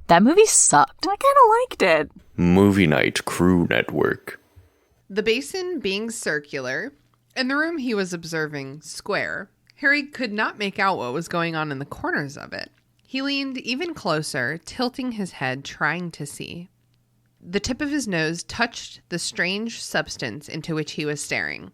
That movie sucked. I kind of liked it. Movie Night Crew Network. The basin being circular, and the room he was observing square, Harry could not make out what was going on in the corners of it. He leaned even closer, tilting his head, trying to see. The tip of his nose touched the strange substance into which he was staring.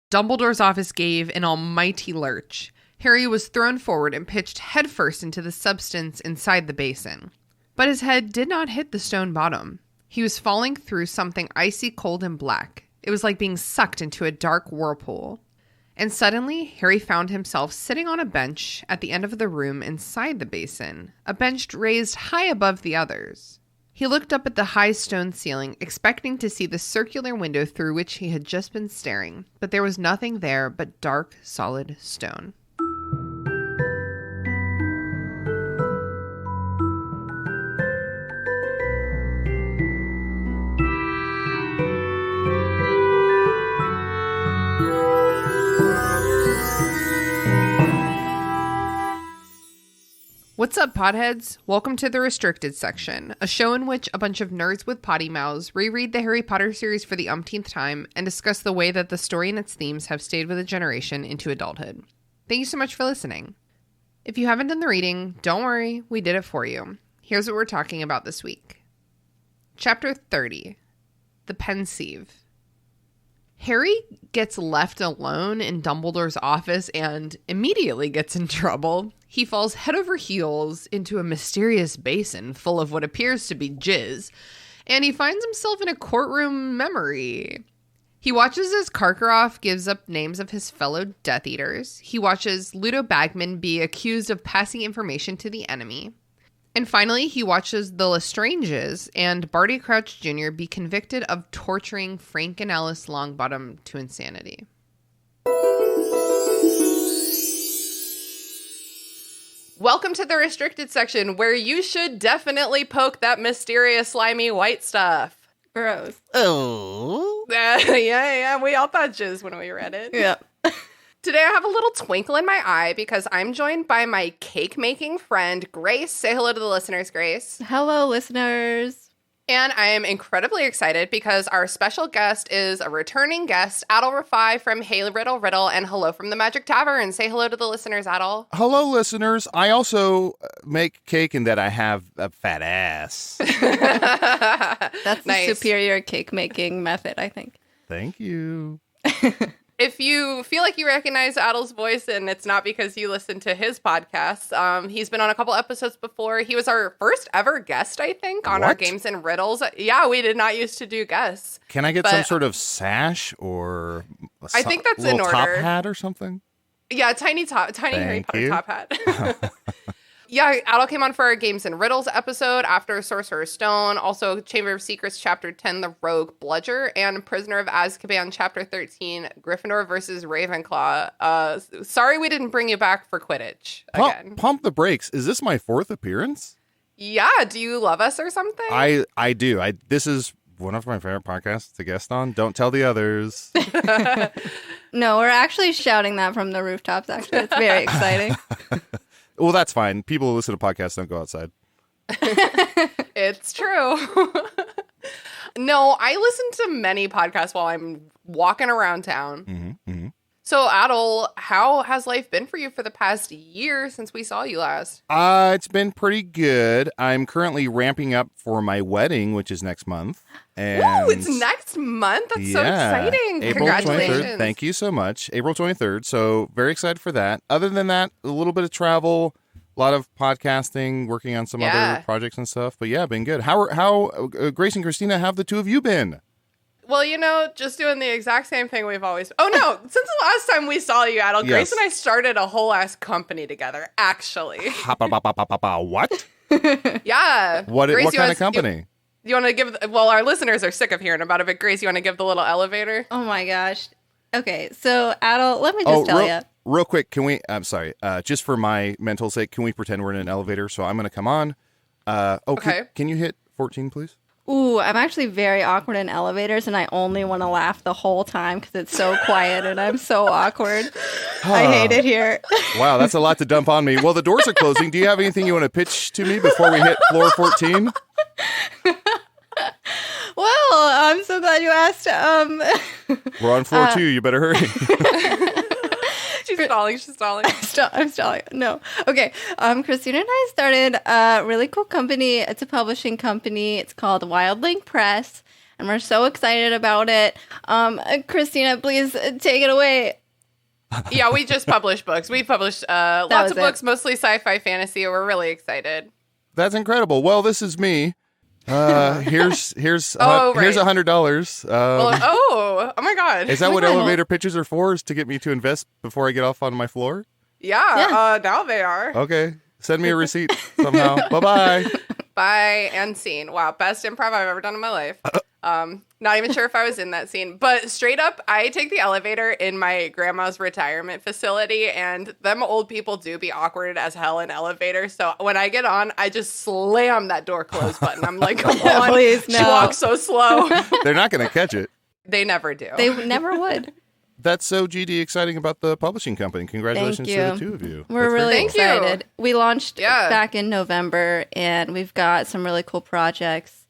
Dumbledore's office gave an almighty lurch. Harry was thrown forward and pitched headfirst into the substance inside the basin. But his head did not hit the stone bottom. He was falling through something icy cold and black. It was like being sucked into a dark whirlpool. And suddenly, Harry found himself sitting on a bench at the end of the room inside the basin, a bench raised high above the others. He looked up at the high stone ceiling, expecting to see the circular window through which he had just been staring, but there was nothing there but dark, solid stone. What's up, potheads? Welcome to the Restricted Section, a show in which a bunch of nerds with potty mouths reread the Harry Potter series for the umpteenth time and discuss the way that the story and its themes have stayed with a generation into adulthood. Thank you so much for listening. If you haven't done the reading, don't worry, we did it for you. Here's what we're talking about this week. Chapter 30, The Pensieve. Harry gets left alone in Dumbledore's office and immediately gets in trouble. He falls head over heels into a mysterious basin full of what appears to be jizz, and he finds himself in a courtroom memory. He watches as Karkaroff gives up names of his fellow Death Eaters. He watches Ludo Bagman be accused of passing information to the enemy. And finally, he watches the Lestranges and Barty Crouch Jr. be convicted of torturing Frank and Alice Longbottom to insanity. Welcome to the Restricted Section, where you should definitely poke that mysterious slimy white stuff. Gross. Oh. Yeah, we all thought jizz when we read it. Yeah. Today I have a little twinkle in my eye because I'm joined by my cake-making friend, Grace. Say hello to the listeners, Grace. Hello, listeners. And I am incredibly excited because our special guest is a returning guest, Adal Rifai from Hey Riddle Riddle and Hello from the Magic Tavern. Say hello to the listeners, Adal. Hello, listeners. I also make cake in that I have a fat ass. That's Nice. the superior cake making method, I think. Thank you. If you feel like you recognize Adal's voice and it's not because you listen to his podcast, he's been on a couple episodes before. He was our first ever guest, I think, on our What? Games and Riddles. Yeah, we did not used to do guests. Can I get some sort of sash or I think that's in little top order. hat or something? Yeah, tiny Harry Thank Potter you. top hat. Yeah, Adal came on for our Games and Riddles episode after Sorcerer's Stone, also Chamber of Secrets Chapter 10, The Rogue Bludger, and Prisoner of Azkaban Chapter 13, Gryffindor versus Ravenclaw. Sorry we didn't bring you back for Quidditch again. Pump the brakes. Is this my fourth appearance? Yeah, do you love us or something? I do. This is one of my favorite podcasts to guest on. Don't tell the others. No, we're actually shouting that from the rooftops, actually. It's very exciting. Well, that's fine. People who listen to podcasts don't go outside. It's true. No, I listen to many podcasts while I'm walking around town. Mm-hmm. So, Adal, how has life been for you for the past year since we saw you last? It's been pretty good. I'm currently ramping up for my wedding, which is next month. And Woo, it's next month? That's so exciting. April Congratulations. 23rd. Thank you so much. April 23rd. So very excited for that. Other than that, a little bit of travel, a lot of podcasting, working on some other projects and stuff. But yeah, been good. How Grace and Christina, have the two of you been? Well, just doing the exact same thing we've always... Oh, no. Since the last time we saw you, Adal, Grace and I started a whole ass company together, actually. What? Yeah. What Grace, kind of company? You want to give... Well, our listeners are sick of hearing about it, but Grace, you want to give the little elevator? Oh my gosh. Okay, so Adal, let me just tell you. Real quick, I'm sorry, just for my mental sake, can we pretend we're in an elevator? So I'm going to come on. Okay. Can you hit 14, please? Ooh, I'm actually very awkward in elevators, and I only want to laugh the whole time because it's so quiet and I'm so awkward. I hate it here. Wow, that's a lot to dump on me. Well, the doors are closing. Do you have anything you want to pitch to me before we hit floor 14? Well, I'm so glad you asked. We're on floor 2. You better hurry. She's stalling. I'm stalling. No. Okay. Christina and I started a really cool company. It's a publishing company. It's called Wild Link Press, and we're so excited about it. Christina, please take it away. Yeah, we just published books. We published lots of books, mostly sci-fi fantasy. We're really excited. That's incredible. Well, this is me. Here's $100. Oh my God! Is that what elevator pitches are for? Is to get me to invest before I get off on my floor? Yeah. Now they are. Okay, send me a receipt somehow. Bye. Bye and scene. Wow, best improv I've ever done in my life. Not even sure if I was in that scene, but straight up, I take the elevator in my grandma's retirement facility, and them old people do be awkward as hell in elevators. So when I get on, I just slam that door close button. I'm like, come on, please, no. She walks so slow. They're not going to catch it. They never do. They never would. That's so GD exciting about the publishing company. Congratulations to the two of you. We're really cool. excited. We launched back in November, and we've got some really cool projects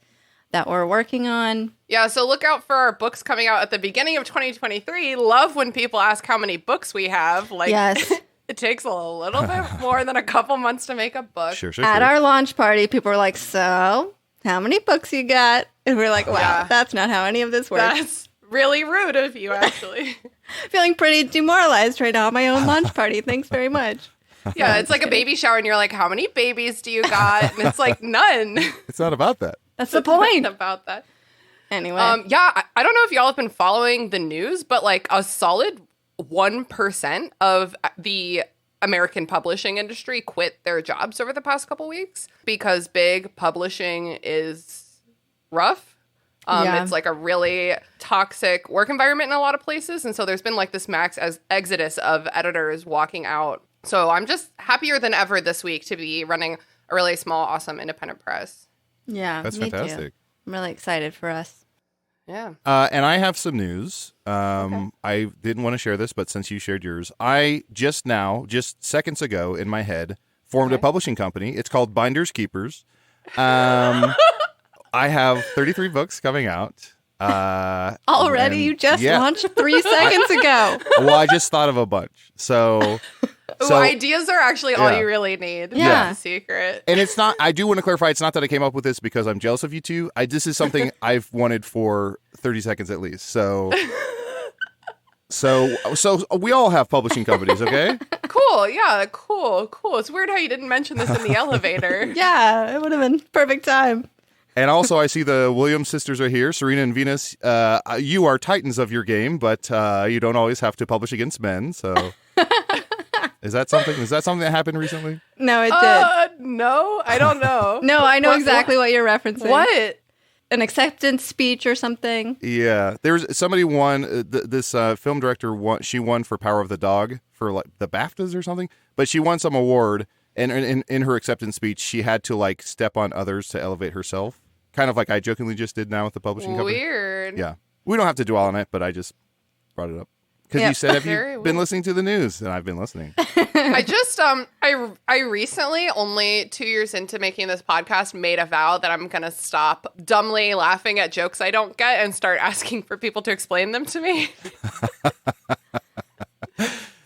that we're working on. Yeah, so look out for our books coming out at the beginning of 2023. Love when people ask how many books we have. Like, yes. It takes a little bit more than a couple months to make a book. Sure. At our launch party, people were like, so, how many books you got? And we're like, wow, that's not how any of this works. That's really rude of you, actually. Feeling pretty demoralized right now at my own launch party. Thanks very much. Yeah, it's like a baby shower, and you're like, how many babies do you got? And it's like, none. It's not about that. That's the point. About that. Anyway. I don't know if y'all have been following the news, but like a solid 1% of the American publishing industry quit their jobs over the past couple weeks because big publishing is rough. It's like a really toxic work environment in a lot of places. And so there's been like this max exodus of editors walking out. So I'm just happier than ever this week to be running a really small, awesome independent press. Yeah, that's me fantastic. Too. I'm really excited for us. Yeah. And I have some news. I didn't want to share this, but since you shared yours, I just seconds ago in my head, formed a publishing company. It's called Binders Keepers. I have 33 books coming out. Already? You just launched 3 seconds ago. Well, I just thought of a bunch. So ideas are actually all you really need. Yeah. That's the secret. And it's not, I do want to clarify, it's not that I came up with this because I'm jealous of you two. This is something I've wanted for 30 seconds at least. So we all have publishing companies, okay? Cool. Yeah, cool. It's weird how you didn't mention this in the elevator. Yeah, it would have been perfect time. And also, I see the Williams sisters are here. Serena and Venus, you are titans of your game, but you don't always have to publish against men. So, is that something that happened recently? No, it did. No, I don't know. No, I know exactly what you're referencing. What? An acceptance speech or something? Yeah, there's somebody won. This film director won. She won for Power of the Dog for like the BAFTAs or something. But she won some award, and in her acceptance speech, she had to like step on others to elevate herself. Kind of like I jokingly just did now with the publishing company. Weird. Yeah. We don't have to dwell on it, but I just brought it up. Because you said, have you been listening to the news? And I've been listening. I just, I recently, only 2 years into making this podcast, made a vow that I'm going to stop dumbly laughing at jokes I don't get and start asking for people to explain them to me.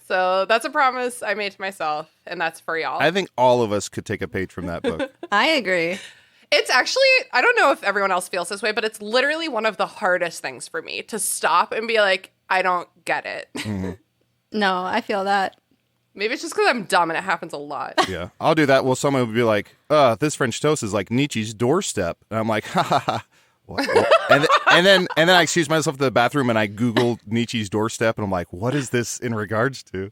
So that's a promise I made to myself, and that's for y'all. I think all of us could take a page from that book. I agree. It's actually, I don't know if everyone else feels this way, but it's literally one of the hardest things for me to stop and be like, I don't get it. Mm-hmm. No, I feel that. Maybe it's just because I'm dumb and it happens a lot. Yeah, I'll do that. Well, someone would be like, this French toast is like Nietzsche's doorstep. And I'm like, ha ha ha. And then I excuse myself to the bathroom and I Googled Nietzsche's doorstep and I'm like, what is this in regards to?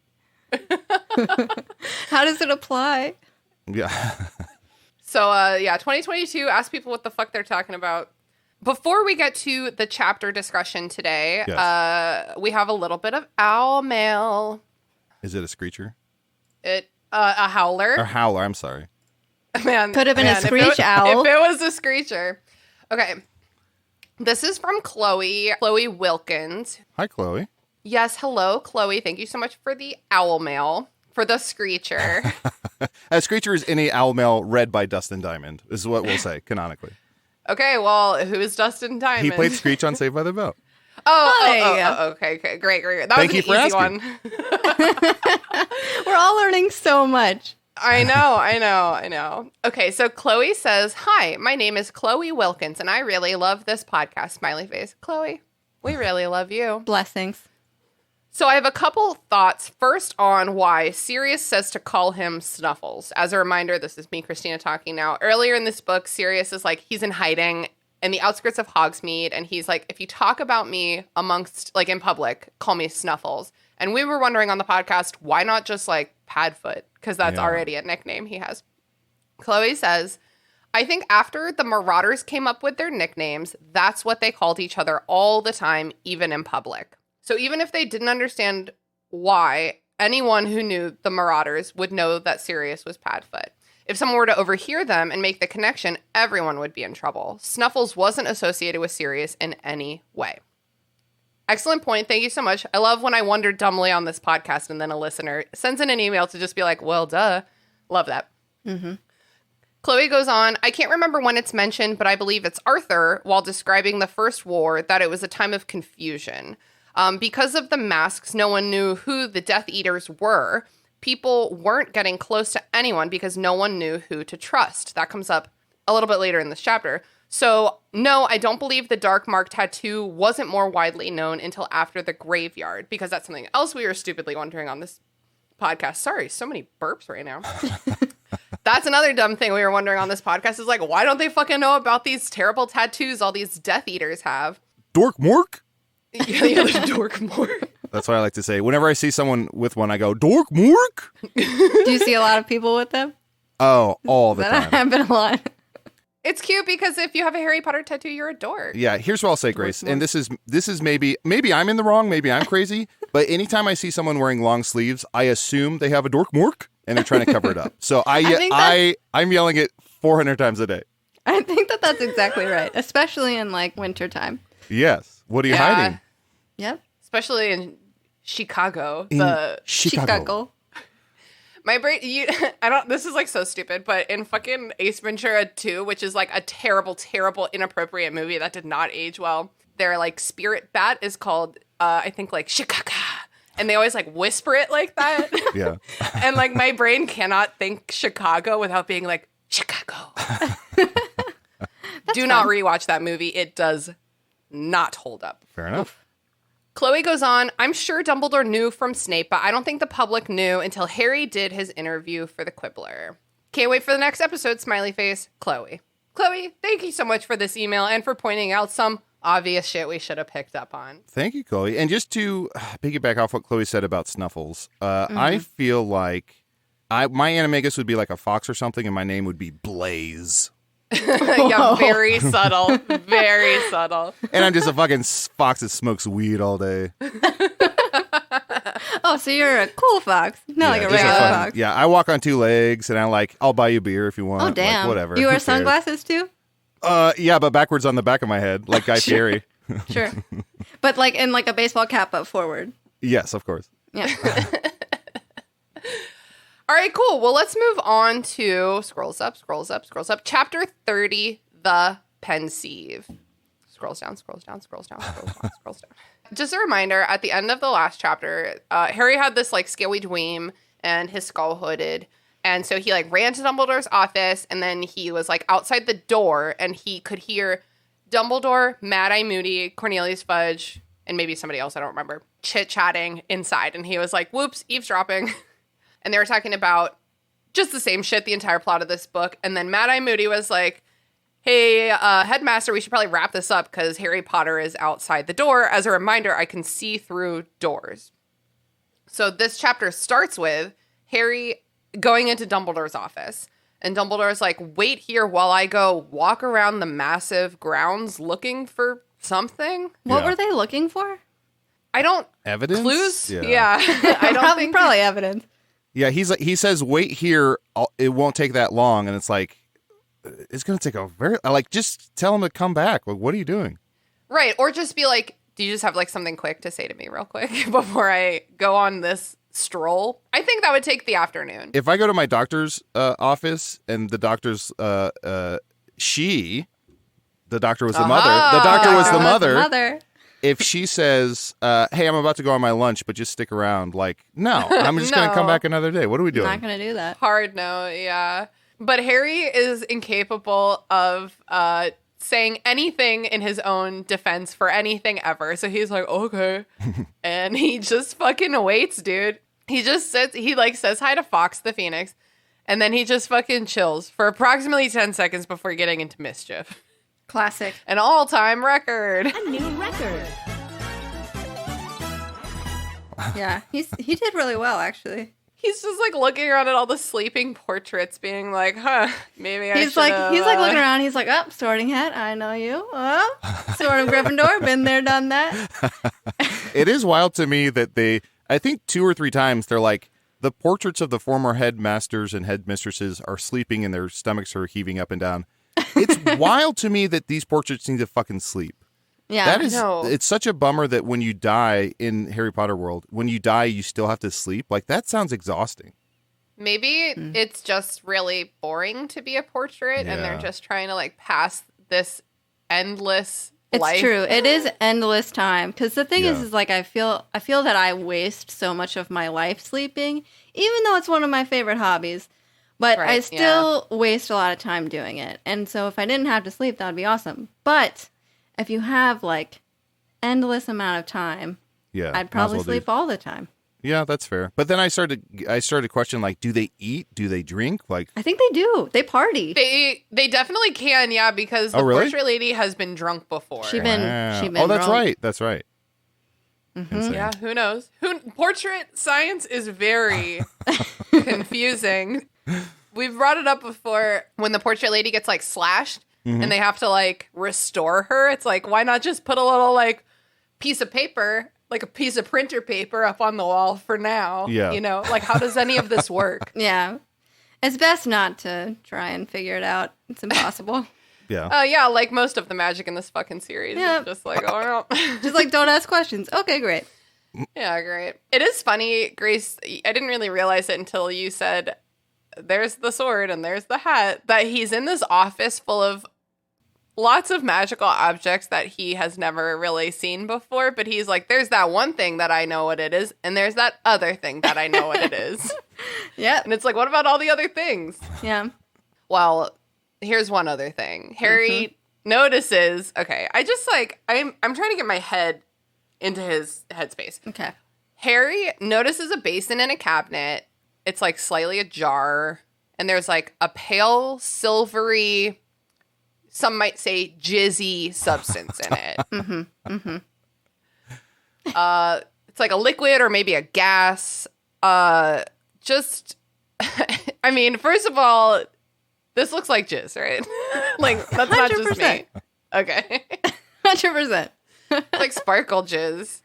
How does it apply? Yeah. So, 2022, ask people what the fuck they're talking about. Before we get to the chapter discussion today, we have a little bit of owl mail. Is it a screecher? A howler. Or howler, I'm sorry. Man, could have been a screech owl. If it was a screecher. Okay. This is from Chloe Wilkins. Hi, Chloe. Yes, hello, Chloe. Thank you so much for the owl mail, for the Screecher. Screecher is any owl mail read by Dustin Diamond, is what we'll say, canonically. Okay, well, who is Dustin Diamond? He played Screech on Saved by the Bell. Okay, great. That Thank was you an for easy asking. one. We're all learning so much. I know. Okay, so Chloe says, "Hi, my name is Chloe Wilkins, and I really love this podcast." Smiley face. Chloe, we really love you. Blessings. So I have a couple thoughts. First on why Sirius says to call him Snuffles. As a reminder, this is me, Christina, talking now. Earlier in this book, Sirius is like, he's in hiding in the outskirts of Hogsmeade, and he's like, if you talk about me amongst, like, in public, call me Snuffles. And we were wondering on the podcast, why not just, like, Padfoot? Because that's already a nickname he has. Chloe says, I think after the Marauders came up with their nicknames, that's what they called each other all the time, even in public. So even if they didn't understand why, anyone who knew the Marauders would know that Sirius was Padfoot. If someone were to overhear them and make the connection, everyone would be in trouble. Snuffles wasn't associated with Sirius in any way. Excellent point. Thank you so much. I love when I wonder dumbly on this podcast and then a listener sends in an email to just be like, well, duh. Love that. Mm-hmm. Chloe goes on, I can't remember when it's mentioned, but I believe it's Arthur, while describing the First War, that it was a time of confusion. Because of the masks, no one knew who the Death Eaters were. People weren't getting close to anyone because no one knew who to trust. That comes up a little bit later in this chapter. So, no, I don't believe the Dark Mark tattoo wasn't more widely known until after the graveyard, because that's something else we were stupidly wondering on this podcast. Sorry, so many burps right now. That's another dumb thing we were wondering on this podcast is like, why don't they fucking know about these terrible tattoos all these Death Eaters have? Dork Mork? Yeah, the Dork Mork. That's what I like to say. Whenever I see someone with one, I go, Dork Mork? Do you see a lot of people with them? Oh, all the time. That happen a lot. It's cute because if you have a Harry Potter tattoo, you're a dork. Yeah, here's what I'll say, Grace. And this is maybe I'm in the wrong, maybe I'm crazy, but anytime I see someone wearing long sleeves, I assume they have a dork mork and they're trying to cover it up. So I'm yelling it 400 times a day. I think that's exactly right, especially in like wintertime. Yes. What are you hiding? Yep. Especially in Chicago. Chicago. My brain, this is like so stupid, but in fucking Ace Ventura 2, which is like a terrible, terrible, inappropriate movie that did not age well, their like spirit bat is called, I think like Chicago. And they always like whisper it like that. Yeah. And like my brain cannot think Chicago without being like, Chicago. Do not rewatch that movie. It does not hold up. Fair enough. Chloe goes on, I'm sure Dumbledore knew from Snape, but I don't think the public knew until Harry did his interview for the Quibbler. Can't wait for the next episode, smiley face, Chloe. Chloe, thank you so much for this email and for pointing out some obvious shit we should have picked up on. Thank you, Chloe. And just to piggyback off what Chloe said about Snuffles, I feel like my animagus would be like a fox or something, and my name would be Blaze. Yeah, very subtle. Very subtle. And I'm just a fucking fox that smokes weed all day. Oh, so you're a cool fox, not like a regular fox. Yeah, I walk on two legs, and I'll buy you beer if you want. Oh, damn. Like, whatever. You wear sunglasses too? Yeah, but backwards on the back of my head, like Guy Fieri. Sure. But like in like a baseball cap, but forward. Yes, of course. Yeah. All right, cool. Well, let's move on to scrolls up. Chapter 30, The Pensieve. Scrolls down. Just a reminder, at the end of the last chapter, Harry had this like scaly dweem and his skull hooded. And so he like ran to Dumbledore's office, and then he was like outside the door, and he could hear Dumbledore, Mad-Eye Moody, Cornelius Fudge, and maybe somebody else, I don't remember, chit-chatting inside. And he was like, whoops, eavesdropping. And they were talking about just the same shit the entire plot of this book. And then Mad-Eye Moody was like, hey, headmaster, we should probably wrap this up because Harry Potter is outside the door. As a reminder, I can see through doors. So this chapter starts with Harry going into Dumbledore's office. And Dumbledore's like, wait here while I go walk around the massive grounds looking for something. What were they looking for? I don't... Evidence? Clues? Yeah. I don't think... Probably evidence. Yeah, he says, wait here, it won't take that long. And it's like, it's going to take a very, like, just tell him to come back. Like, what are you doing? Right. Or just be like, do you just have like something quick to say to me real quick before I go on this stroll? I think that would take the afternoon. If I go to my doctor's office and the doctor's, the doctor was the mother. The doctor was the mother. If she says, hey, I'm about to go on my lunch, but just stick around, like, no, I'm just going to come back another day. What are we doing? I'm not going to do that. Hard no, yeah. But Harry is incapable of saying anything in his own defense for anything ever. So he's like, okay. And he just fucking waits, dude. He just sits, he like says hi to Fox the Phoenix, and then he just fucking chills for approximately 10 seconds before getting into mischief. Classic. An all-time record. A new record. Yeah, he did really well, actually. He's just like looking around at all the sleeping portraits, being like, "Huh, maybe I." He's like looking around. He's like, "Oh, Sorting Hat, I know you. Oh, Sword of Gryffindor, been there, done that." It is wild to me that I think 2 or 3 times they're like, the portraits of the former headmasters and headmistresses are sleeping and their stomachs are heaving up and down. It's wild to me that these portraits need to fucking sleep. Yeah, that is. It's such a bummer that when you die in Harry Potter world, when you die, you still have to sleep. Like, that sounds exhausting. Maybe it's just really boring to be a portrait, and they're just trying to like pass this endless life. It's true. It is endless time. Because the thing is like I feel that I waste so much of my life sleeping, even though it's one of my favorite hobbies. But I still waste a lot of time doing it. And so if I didn't have to sleep, that would be awesome. But if you have like endless amount of time, I'd probably sleep all the time. Yeah, that's fair. But then I started to question, like, do they eat? Do they drink? Like, I think they do. They party. They definitely can, yeah, because the portrait lady has been drunk before. She been oh, that's drunk. right. That's right. Mm-hmm. Yeah, who knows? Portrait science is very confusing. We've brought it up before when the portrait lady gets like slashed and they have to like restore her. It's like, why not just put a little like piece of paper, like a piece of printer paper up on the wall for now? Yeah. You know, like how does any of this work? Yeah. It's best not to try and figure it out. It's impossible. Yeah. Yeah, like most of the magic in this fucking series. Yeah. It's just like, oh no. Just like, don't ask questions. Okay, great. Yeah, great. It is funny, Grace. I didn't really realize it until you said there's the sword and there's the hat, that he's in this office full of lots of magical objects that he has never really seen before. But he's like, there's that one thing that I know what it is. And there's that other thing that I know what it is. Yeah. And it's like, what about all the other things? Yeah. Well, here's one other thing. Harry notices, okay, I just like, I'm trying to get my head into his headspace. Okay. Harry notices a basin in a cabinet. It's like slightly ajar, and there's like a pale, silvery, some might say jizzy substance in it. It's like a liquid or maybe a gas. Just, I mean, first of all, this looks like jizz, right? Like, that's not just me. Okay. 100%. Like sparkle jizz.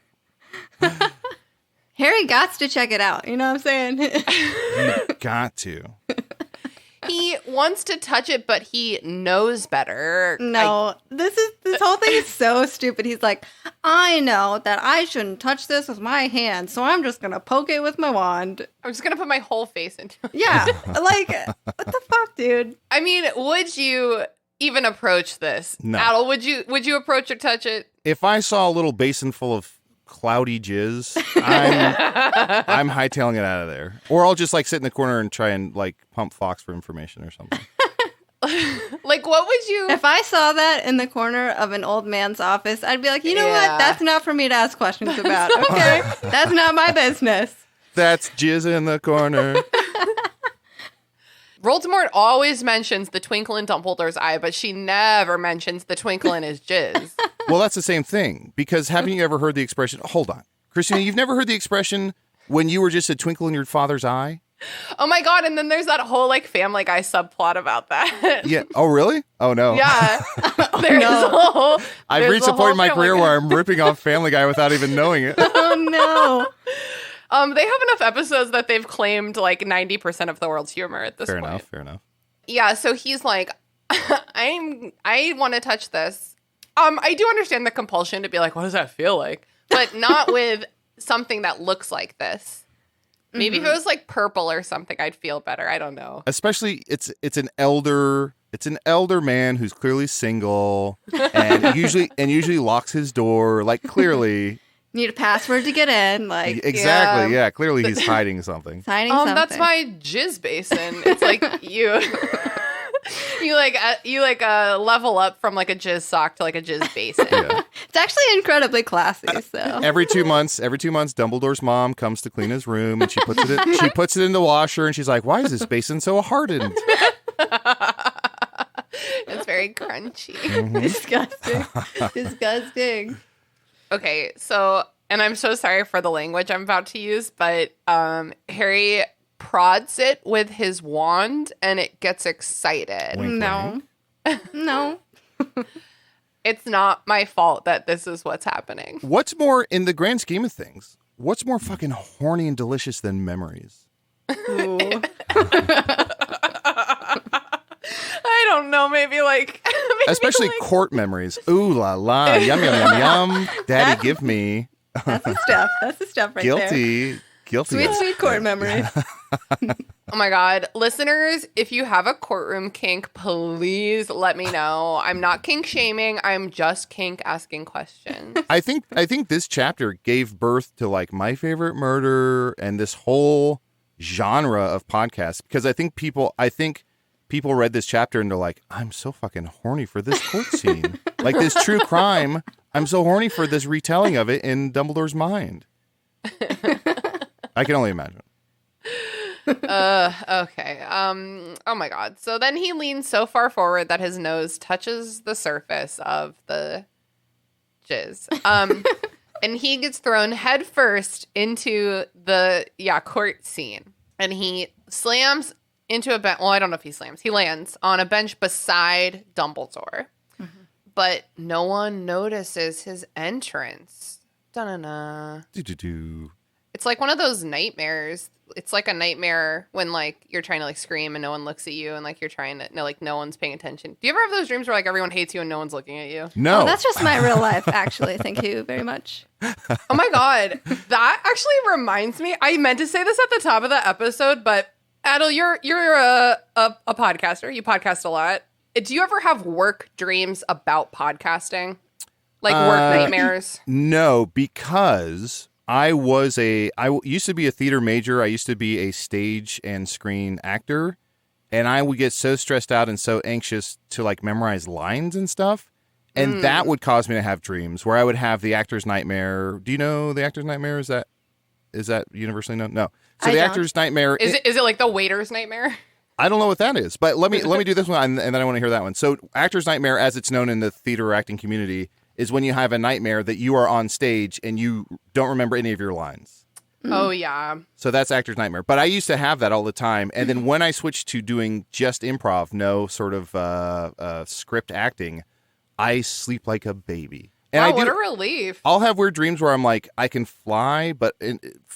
Harry gots to check it out. You know what I'm saying? You got to. He wants to touch it, but he knows better. No, this whole thing is so stupid. He's like, I know that I shouldn't touch this with my hand, so I'm just gonna poke it with my wand. I'm just gonna put my whole face into it. Yeah, like, what the fuck, dude? I mean, would you even approach this? No. Adal, would you approach or touch it? If I saw a little basin full of cloudy jizz, I'm hightailing it out of there. Or I'll just like sit in the corner and try and like pump Fox for information or something. Like, what would you... If I saw that in the corner of an old man's office, I'd be like, you know what? That's not for me to ask questions about. Okay? That's not my business. That's jizz in the corner. Voldemort always mentions the twinkle in Dumbledore's eye, but she never mentions the twinkle in his jizz. Well, that's the same thing. Because haven't you ever heard the expression... Hold on. Christina, you've never heard the expression when you were just a twinkle in your father's eye? Oh my God, and then there's that whole like Family Guy subplot about that. Yeah. Oh, really? Oh, no. Yeah. I've reached a point in my career where I'm ripping off Family Guy without even knowing it. Oh, no. They have enough episodes that they've claimed like 90% of the world's humor at this point. Fair enough. Yeah, so he's like, I want to touch this. I do understand the compulsion to be like, what does that feel like? But not with something that looks like this. Maybe if it was like purple or something, I'd feel better. I don't know. Especially it's an elder man who's clearly single and usually locks his door. Like clearly Need a password to get in. Like exactly, yeah. Clearly he's hiding something. That's my jizz basin. It's like you level up from like a jizz sock to like a jizz basin. Yeah. It's actually incredibly classy. So Every 2 months, Dumbledore's mom comes to clean his room and she puts it in the washer and she's like, "Why is this basin so hardened?" It's very crunchy. Disgusting. Okay, so, and I'm so sorry for the language I'm about to use, but Harry prods it with his wand and it gets excited. Wink, No. No. It's not my fault that this is what's happening. What's more, in the grand scheme of things, what's more fucking horny and delicious than memories? Ooh. I don't know, maybe Especially court memories. Ooh la la, yum yum yum yum. Daddy, give me. That's the stuff. That's the stuff right there. Guilty. Sweet court memory. Oh my God. Listeners, if you have a courtroom kink, please let me know. I'm not kink shaming. I'm just kink asking questions. I think this chapter gave birth to like my favorite murder and this whole genre of podcasts because I think people read this chapter and they're like, I'm so fucking horny for this court scene. Like this true crime. I'm so horny for this retelling of it in Dumbledore's mind. I can only imagine. Okay. Oh my God. So then he leans so far forward that his nose touches the surface of the jizz. And he gets thrown headfirst into the court scene. And he slams into a bench. Well, I don't know if he slams. He lands on a bench beside Dumbledore. Mm-hmm. But no one notices his entrance. Da-na-na. Do-do-do. It's like one of those nightmares. It's like a nightmare when like you're trying to like scream and no one looks at you and like you're trying to no one's paying attention. Do you ever have those dreams where like everyone hates you and no one's looking at you? No. Oh, that's just my real life, actually. Thank you very much. Oh my God. That actually reminds me. I meant to say this at the top of the episode, but Adal, you're a podcaster. You podcast a lot. Do you ever have work dreams about podcasting? Like work nightmares? No, because I used to be a theater major. I used to be a stage and screen actor, and I would get so stressed out and so anxious to like memorize lines and stuff. And that would cause me to have dreams where I would have the actor's nightmare. Do you know the actor's nightmare? Is that universally known? No. So the actor's nightmare is it like the waiter's nightmare? I don't know what that is, but let me do this one and then I want to hear that one. So actor's nightmare, as it's known in the theater or acting community, is when you have a nightmare that you are on stage and you don't remember any of your lines. Oh, yeah. So that's actor's nightmare. But I used to have that all the time. And then when I switched to doing just improv, no sort of script acting, I sleep like a baby. And what a relief. I'll have weird dreams where I'm like, I can fly, but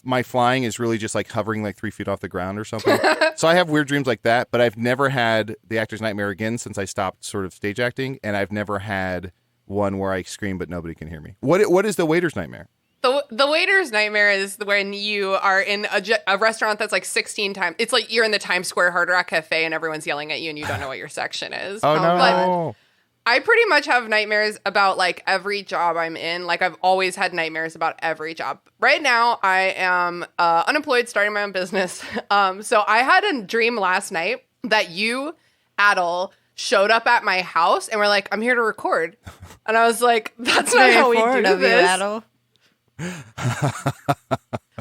my flying is really just like hovering like 3 feet off the ground or something. So I have weird dreams like that, but I've never had the actor's nightmare again since I stopped sort of stage acting. And I've never had one where I scream but nobody can hear me. What is the waiter's nightmare? The waiter's nightmare is when you are in a restaurant that's like 16 times. It's like you're in the Times Square Hard Rock Cafe and everyone's yelling at you and you don't know what your section is. Oh, no. But I pretty much have nightmares about like every job I'm in. Like I've always had nightmares about every job. Right now I am unemployed, starting my own business. So I had a dream last night that you, Adal, showed up at my house and were like, I'm here to record. And I was like, that's not how we do this. I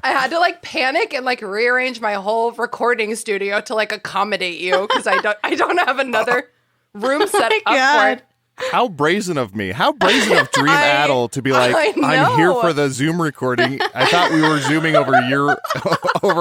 had to like panic and like rearrange my whole recording studio to like accommodate you because I don't have another room set up for it. How brazen of me. How brazen of Dream Adal to be like, I'm here for the Zoom recording. I thought we were Zooming over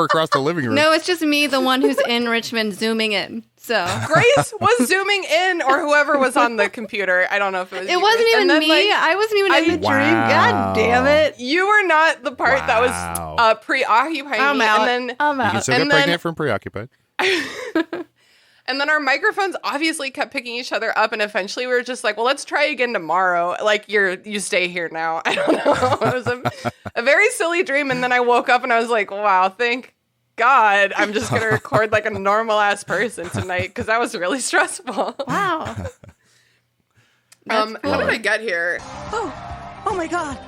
across the living room. No, it's just me, the one who's in Richmond, Zooming in. So Grace was Zooming in, or whoever was on the computer. I don't know if it was It wasn't even me. Like, I wasn't even in the dream. God damn it. You were not the part that was preoccupying me. I'm out. And then, I'm out. You can still get pregnant from preoccupied. And then our microphones obviously kept picking each other up, and eventually we were just like, well, let's try again tomorrow. Like, you stay here now. I don't know. It was a very silly dream, and then I woke up and I was like, wow, thank God I'm just going to record like a normal-ass person tonight, because that was really stressful. Wow. How did I get here? Oh my God.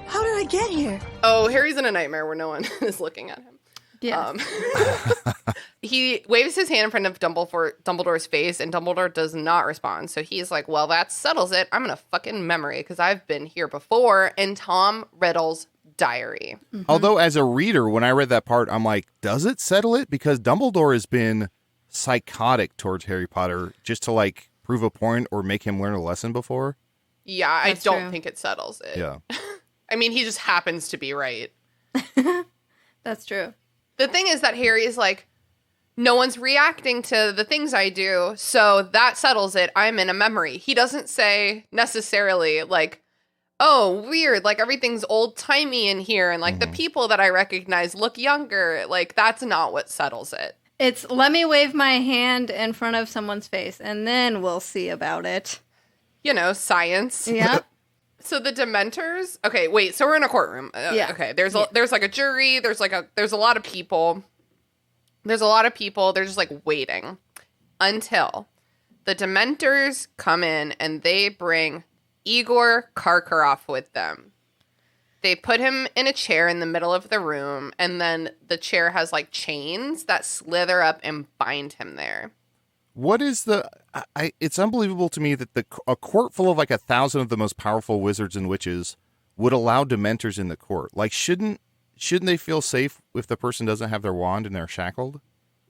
How did I get here? Oh, Harry's in a nightmare where no one is looking at him. Yeah. He waves his hand in front of Dumbledore's face, and Dumbledore does not respond. So he's like, well, that settles it. I'm going to fucking memory because I've been here before in Tom Riddle's diary. Mm-hmm. Although as a reader, when I read that part, I'm like, does it settle it? Because Dumbledore has been psychotic towards Harry Potter just to like prove a point or make him learn a lesson before. Yeah, That's I don't true. think it settles it. Yeah. I mean, he just happens to be right. That's true. The thing is that Harry is like, no one's reacting to the things I do, so that settles it. I'm in a memory. He doesn't say necessarily like, oh, weird, like everything's old-timey in here, and like the people that I recognize look younger. Like, that's not what settles it. It's let me wave my hand in front of someone's face, and then we'll see about it. You know, science. Yep. So the Dementors. Okay, wait. So we're in a courtroom. Yeah. Okay. There's like a jury. There's a lot of people. They're just like waiting until the Dementors come in and they bring Igor Karkaroff with them. They put him in a chair in the middle of the room, and then the chair has like chains that slither up and bind him there. What is the? It's unbelievable to me that a court full of like 1,000 of the most powerful wizards and witches would allow Dementors in the court. Like, shouldn't they feel safe if the person doesn't have their wand and they're shackled?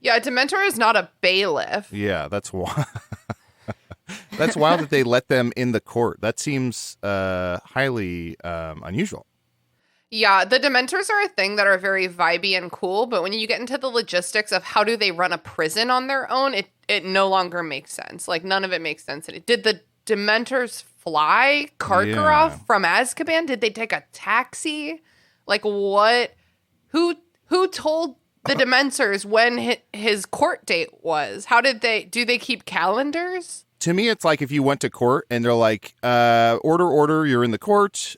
Yeah, a Dementor is not a bailiff. Yeah, that's why. That's wild that they let them in the court. That seems highly unusual. Yeah, the Dementors are a thing that are very vibey and cool, but when you get into the logistics of how do they run a prison on their own, it no longer makes sense. Like, none of it makes sense. Did the Dementors fly Karkaroff from Azkaban? Did they take a taxi? Like, what? Who told the Dementors when his court date was? Do they keep calendars? To me, it's like if you went to court and they're like, order, you're in the court.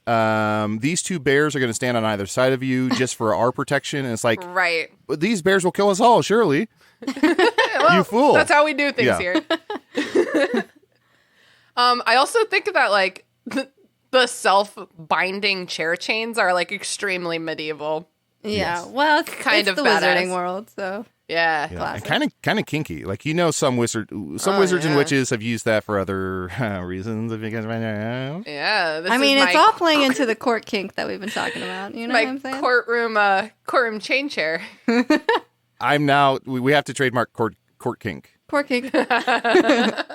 These two bears are going to stand on either side of you just for our protection. And it's like, right. But these bears will kill us all, surely. Well, you fool. That's how we do things here. I also think that, like, the self-binding chair chains are, like, extremely medieval. Yeah. Yes. Well, it's Kind of the badass. wizarding world, so. Yeah. And kind of kinky. Like, you know, some wizards and witches have used that for other reasons. If you guys might know. Yeah. It's all playing into the court kink that we've been talking about. You know what I'm saying? Courtroom chain chair. We have to trademark court kink. Court kink. I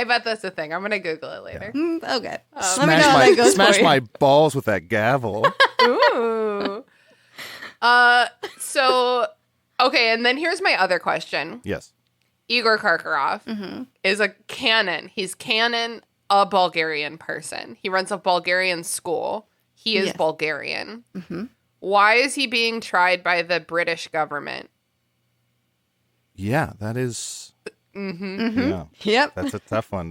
bet that's a thing. I'm gonna Google it later. Okay. Let me know how that goes. Smash for you. my balls with that gavel. Ooh. So, okay, and then here's my other question. Yes. Igor Karkaroff is a canon. He's canon, a Bulgarian person. He runs a Bulgarian school. He is Bulgarian. Mm-hmm. Why is he being tried by the British government? Yeah, that is. Mm-hmm. Yeah. Yep. That's a tough one.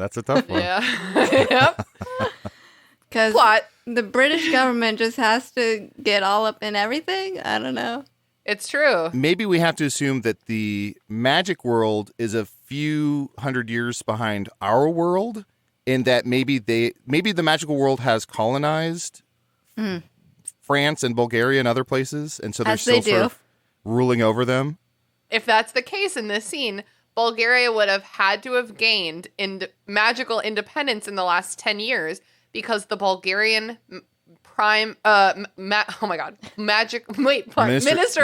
Yeah. Yep. Because Plot. the British government just has to get all up in everything. I don't know. It's true. Maybe we have to assume that the magic world is a few hundred years behind our world, and that maybe the magical world has colonized France and Bulgaria and other places, and so they're still sort of ruling over them. If that's the case in this scene, Bulgaria would have had to have gained magical independence in the last 10 years because the Bulgarian Minister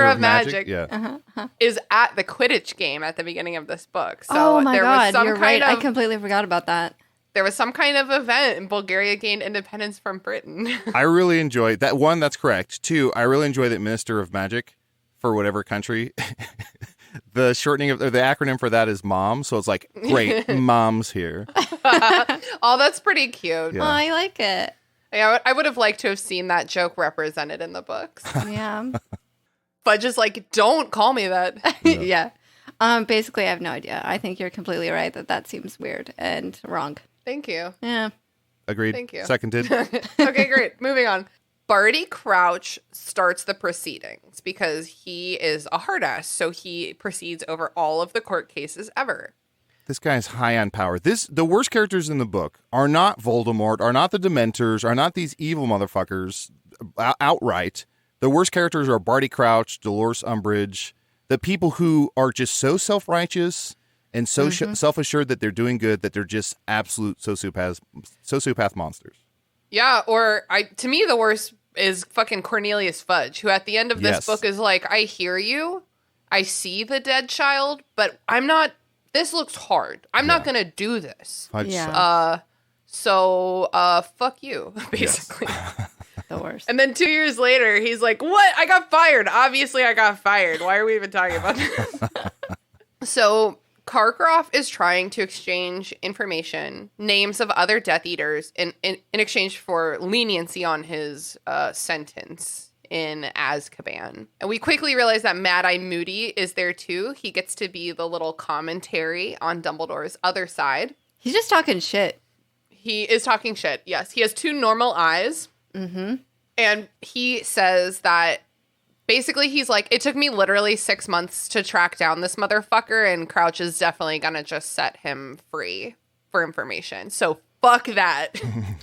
of Magic is at the Quidditch game at the beginning of this book. So oh my God, you're right. I completely forgot about that. There was some kind of event and Bulgaria gained independence from Britain. I really enjoy that. One, that's correct. Two, I really enjoy that Minister of Magic for whatever country. The shortening of the acronym for that is MOM. So it's like, great, Mom's here. Oh, that's pretty cute. Yeah. Oh, I like it. Yeah, I would have liked to have seen that joke represented in the books. Yeah. But just like, don't call me that. Yeah. Basically, I have no idea. I think you're completely right that seems weird and wrong. Thank you. Yeah. Agreed. Thank you. Seconded. Okay, great. Moving on. Barty Crouch starts the proceedings because he is a hard ass, so he proceeds over all of the court cases ever. This guy's high on power. The worst characters in the book are not Voldemort, are not the Dementors, are not these evil motherfuckers outright. The worst characters are Barty Crouch, Dolores Umbridge, the people who are just so self-righteous and so self-assured that they're doing good that they're just absolute sociopath monsters. Yeah, or to me the worst is fucking Cornelius Fudge, who at the end of this book is like, I hear you, I see the dead child, but I'm not, this looks hard. I'm not going to do this. Fudge So, fuck you, basically. Yes. The worst. And then 2 years later, he's like, what? I got fired. Obviously, I got fired. Why are we even talking about this? So, Karkaroff is trying to exchange information, names of other Death Eaters, in exchange for leniency on his sentence in Azkaban. And we quickly realize that Mad-Eye Moody is there too. He gets to be the little commentary on Dumbledore's other side. He's just talking shit. He is talking shit, yes. He has two normal eyes. Mm-hmm. And he says that basically he's like, it took me literally 6 months to track down this motherfucker, and Crouch is definitely gonna just set him free for information. So fuck that.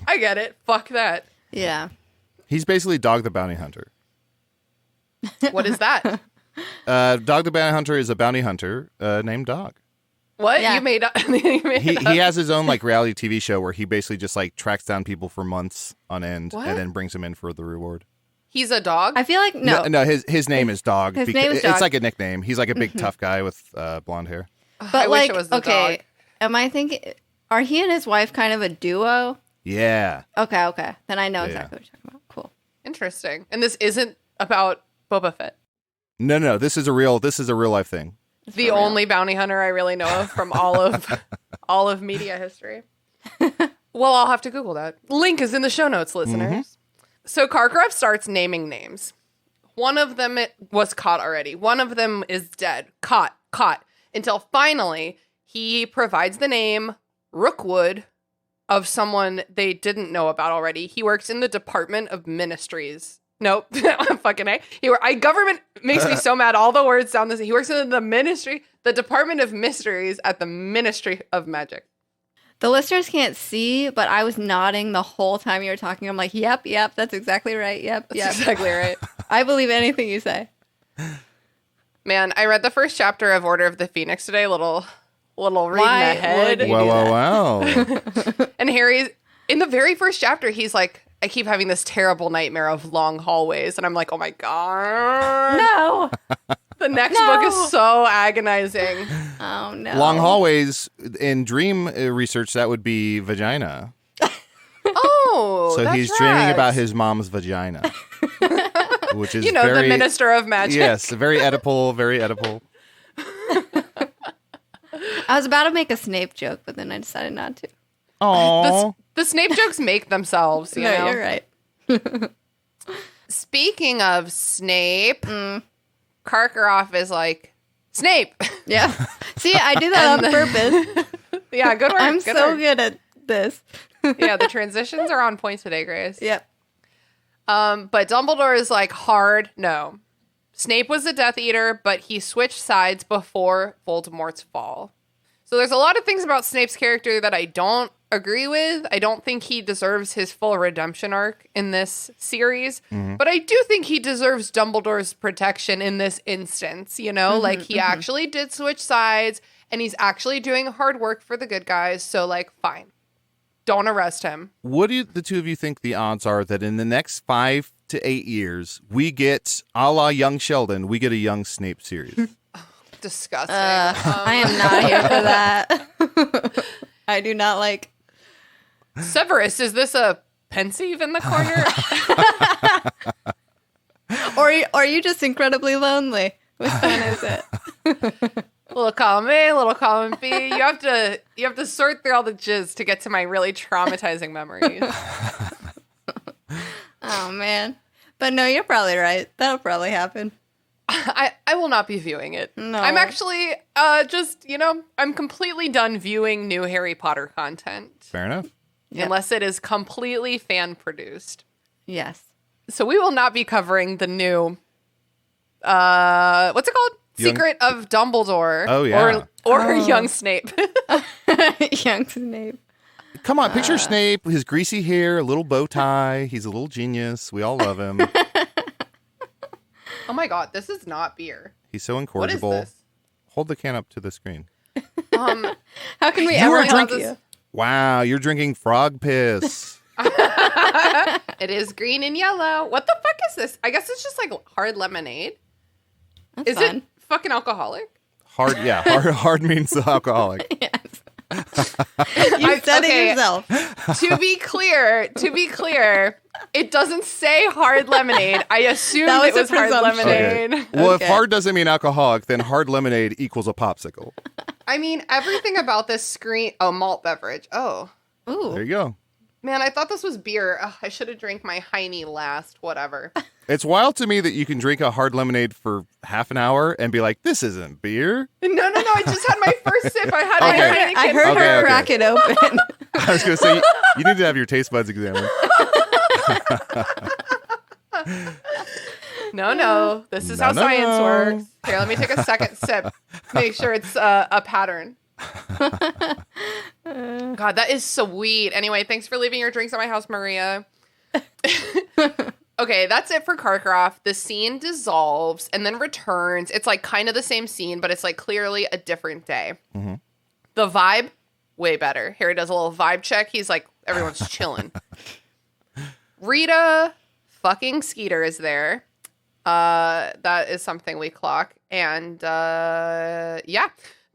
I get it. Fuck that. Yeah. He's basically Dog the Bounty Hunter. What is that? Dog the Bounty Hunter is a bounty hunter named Dog. What? Yeah. You made up? He He has his own like reality TV show where he basically just like tracks down people for months on end What? and then brings them in for the reward. He's a dog? I feel like No, his name is Dog. His name is Dog. It's like a nickname. He's like a big tough guy with blonde hair. But I wish like, it was the okay, dog. am I thinking? Are he and his wife kind of a duo? Yeah. Okay. Then I know Yeah. exactly what you're talking about. Cool. Interesting. And this isn't about Boba Fett. No. This is a real life thing. The only bounty hunter I really know of from all of media history. Well, I'll have to Google that. Link is in the show notes, listeners. Mm-hmm. So Karkaroff starts naming names. One of them was caught already. One of them is dead. Caught. Until finally, he provides the name Rookwood of someone they didn't know about already. He works in the Department of Ministries. Nope. Fucking A. Government makes me so mad. All the words sound the same. He works in the Department of Mysteries at the Ministry of Magic. The listeners can't see, but I was nodding the whole time you were talking. I'm like, yep, that's exactly right. Yep. That's exactly right. I believe anything you say. Man, I read the first chapter of Order of the Phoenix today. Little reading Why ahead. would you- Wow. And Harry, in the very first chapter, he's like, I keep having this terrible nightmare of long hallways. And I'm like, oh my God. No. The next book is so agonizing. Oh no. Long hallways in dream research, that would be vagina. Oh, So that's he's dreaming right. about his mom's vagina. Which is the Minister of Magic. Yes, very Oedipal, very Oedipal. I was about to make a Snape joke, but then I decided not to. Oh, The Snape jokes make themselves, you know? You're right. Speaking of Snape, Karkaroff is like, Snape! Yeah. See, I do that on purpose. Yeah, good work. I'm so good at this. Yeah, the transitions are on point today, Grace. Yep. But Dumbledore is like, hard no. Snape was a Death Eater, but he switched sides before Voldemort's fall. So there's a lot of things about Snape's character that I don't agree with. I don't think he deserves his full redemption arc in this series. But I do think he deserves Dumbledore's protection in this instance. You know, like he actually did switch sides and he's actually doing hard work for the good guys. So like, fine. Don't arrest him. what do the two of you think the odds are that in the next 5 to 8 years we get, a la Young Sheldon, we get a Young Snape series? Disgusting. I am not here for that. I do not like. Severus, is this a Pensieve in the corner? Or are you just incredibly lonely? Which one is it? Little column A, little column B. You have to sort through all the jizz to get to my really traumatizing memories. Oh man. But no, you're probably right. That'll probably happen. I will not be viewing it. No. I'm actually I'm completely done viewing new Harry Potter content. Fair enough. Yep. Unless it is completely fan produced. Yes. So we will not be covering the new what's it called? Secret of Dumbledore. Oh, yeah. Or Young Snape. Young Snape. Come on, picture Snape, his greasy hair, a little bow tie. He's a little genius. We all love him. Oh my god, this is not beer. He's so What incorrigible. is this? Hold the can up to the screen. How can we You ever are help drinking- you? Wow, you're drinking frog piss. It is green and yellow. What the fuck is this? I guess it's just like hard lemonade. That's Is fun. it fucking alcoholic? Hard, yeah. Hard means alcoholic. Yes. You said okay. it yourself. To be clear, it doesn't say hard lemonade. I assumed That was it was a hard presumption. lemonade. Okay. Well, Okay. if hard doesn't mean alcoholic, then hard lemonade equals a popsicle. I mean, everything about this screen. Oh, malt beverage. Oh, There Ooh. you go. man, I thought this was beer. Ugh, I should have drank my Heine last. Whatever. It's wild to me that you can drink a hard lemonade for half an hour and be like, this isn't beer. No. I just had my first sip. I had Okay. my Heineken. I heard Okay, her okay. crack it open. I was going to say, you need to have your taste buds examined. No. This is how No. science works. Here, let me take a second sip. Make sure it's a pattern. God, that is sweet. Anyway, thanks for leaving your drinks at my house, Maria. Okay, that's it for Karkaroff. The scene dissolves and then returns. It's like kind of the same scene, but it's like clearly a different day. Mm-hmm. The vibe, way better. Harry does a little vibe check. He's like, everyone's chilling. Rita fucking Skeeter is there. That is something we clock. And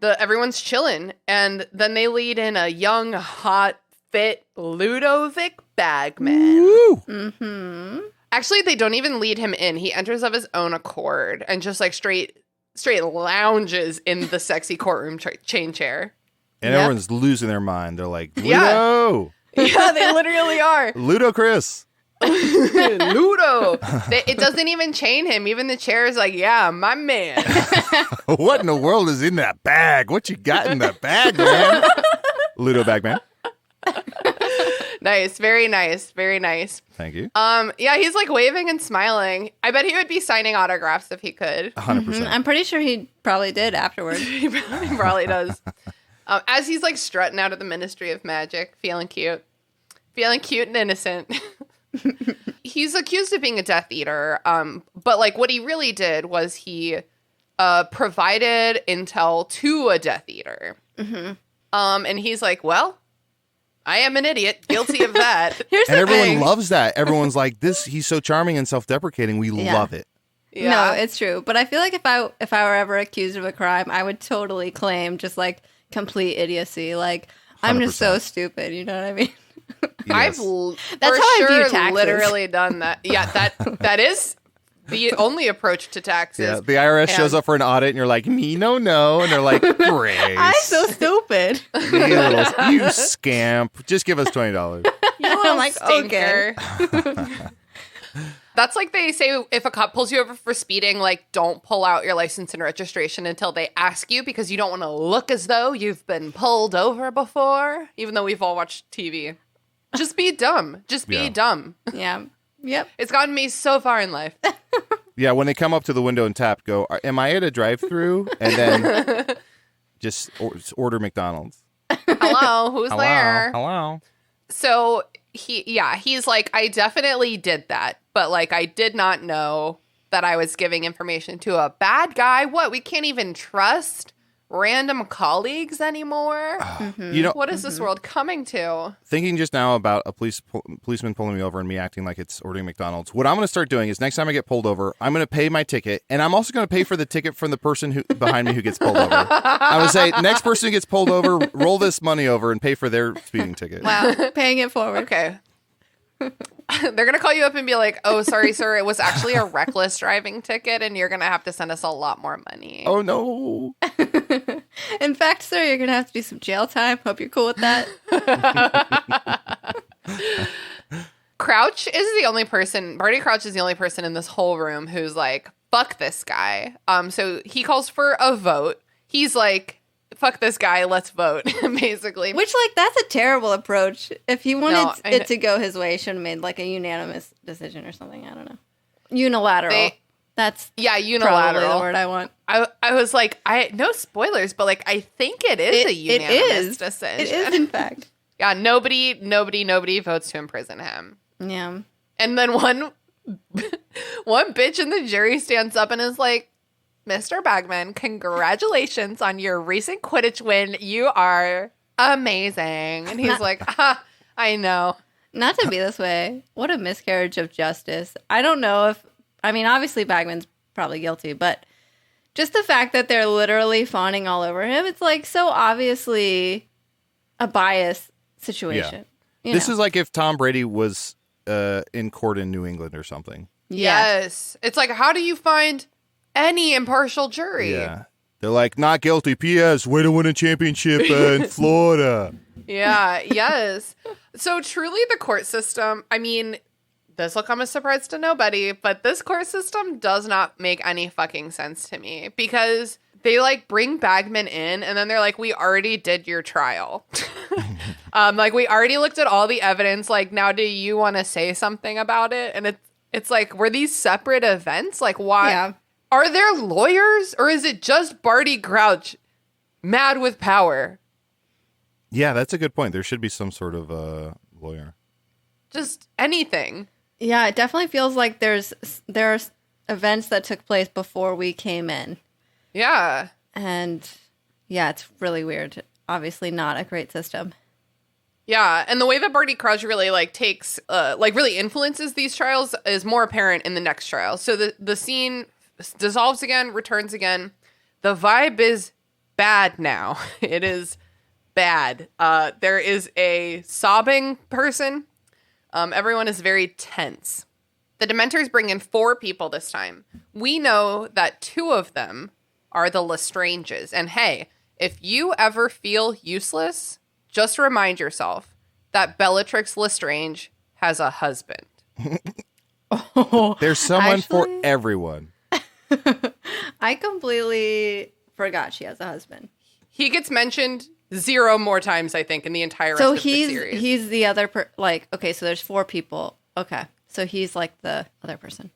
everyone's chilling. And then they lead in a young, hot, fit Ludovic Bagman. Woo! Mm-hmm. Actually, they don't even lead him in. He enters of his own accord and just like straight lounges in the sexy courtroom chain chair. And Yep. everyone's losing their mind. They're like, Yeah. Ludo! Yeah, they literally are. Ludo Chris. Ludo. It doesn't even chain him. Even the chair is like, yeah, my man. What in the world is in that bag? What you got in that bag, man? Ludo Bagman. Nice. Very nice. Very nice. Thank you. Yeah, he's like waving and smiling. I bet he would be signing autographs if he could. 100%. Mm-hmm. I'm pretty sure he probably did afterwards. He probably does. As he's like strutting out of the Ministry of Magic, feeling cute and innocent. He's accused of being a Death Eater, but like what he really did was he provided intel to a Death Eater. Mm-hmm. And he's like, well, I am an idiot, guilty of that. Here's And the everyone thing. loves that. Everyone's like, this, he's so charming and self-deprecating. We Yeah. love it. Yeah. No, it's true. But I feel like if I were ever accused of a crime, I would totally claim just like complete idiocy. Like I'm just so 100%. stupid. You know what I mean? Yes. That's for how I view sure taxes. literally done that. Yeah, that is the only approch to taxes. Yeah, the IRS shows And- up for an audit and you're like, me, no. And they're like, Grace. I'm so stupid. you scamp. Just give us $20. I'm like, okay. Stinker. That's like they say if a cop pulls you over for speeding, like don't pull out your license and registration until they ask you because you don't want to look as though you've been pulled over before, even though we've all watched TV. Just be dumb. Just be Yeah. dumb. Yeah. Yep. It's gotten me so far in life. Yeah, when they come up to the window and tap, go, am I at a drive-thru? And then just order McDonald's. Hello, who's there? Hello. So he's like, I definitely did that, but like I did not know that I was giving information to a bad guy. What? We can't even trust random colleagues anymore. You know, What is this world coming to? thinking just now about a policeman pulling me over and me acting like it's ordering McDonald's. What I'm going to start doing is next time I get pulled over, I'm going to pay my ticket, and I'm also going to pay for the ticket from the person who behind me who gets pulled over. I'm going to say, next person who gets pulled over, roll this money over and pay for their speeding ticket. Wow. Paying it forward. Okay. They're going to call you up and be like, oh, sorry, sir. It was actually a reckless driving ticket, and you're going to have to send us a lot more money. Oh, no. In fact, sir, you're gonna have to do some jail time. Hope you're cool with that. Crouch is the only person, Barty Crouch is the only person in this whole room who's like fuck this guy. So he calls for a vote. He's like, fuck this guy, let's vote, basically. Which, like, that's a terrible approach. If he wanted it to go his way, he should have made, like, a unanimous decision or something. I don't know. Unilateral. Unilateral. Probably the word I want. I was like, no spoilers, but, like, I think it is a unanimous decision. It is, in fact. Yeah, nobody votes to imprison him. Yeah. And then one bitch in the jury stands up and is like, Mr. Bagman, congratulations on your recent Quidditch win. You are amazing. And he's like, I know. Not to be this way. What a miscarriage of justice. I don't know if, I mean, obviously Bagman's probably guilty, but just the fact that they're literally fawning all over him, it's like so obviously a bias situation. Yeah. This is like if Tom Brady was in court in New England or something. Yes. It's like, how do you find any impartial jury? Yeah. They're like, not guilty. P.S. Way to win a championship in Florida. Yeah. Yes. So truly the court system, I mean, this will come as a surprise to nobody, but this court system does not make any fucking sense to me because they like bring Bagman in and then they're like, we already did your trial. Like we already looked at all the evidence. Like, now do you want to say something about it? And it's like, were these separate events? Like, why? Yeah. Are there lawyers or is it just Barty Crouch mad with power? Yeah, that's a good point. There should be some sort of lawyer. Just anything. Yeah, it definitely feels like there are events that took place before we came in. Yeah. And yeah, it's really weird. Obviously not a great system. Yeah, and the way that Barty Crouch really like takes really influences these trials is more apparent in the next trial. So the scene dissolves again, returns again. The vibe is bad now. It is bad. There is a sobbing person. Everyone is very tense. The Dementors bring in 4 people this time. We know that 2 of them are the Lestranges. And hey, if you ever feel useless, just remind yourself that Bellatrix Lestrange has a husband. There's someone for everyone. I completely forgot she has a husband. He gets mentioned 0 more times, I think, in the entire rest of the series. So he's the other, okay, so there's 4 people. Okay, so he's like the other person.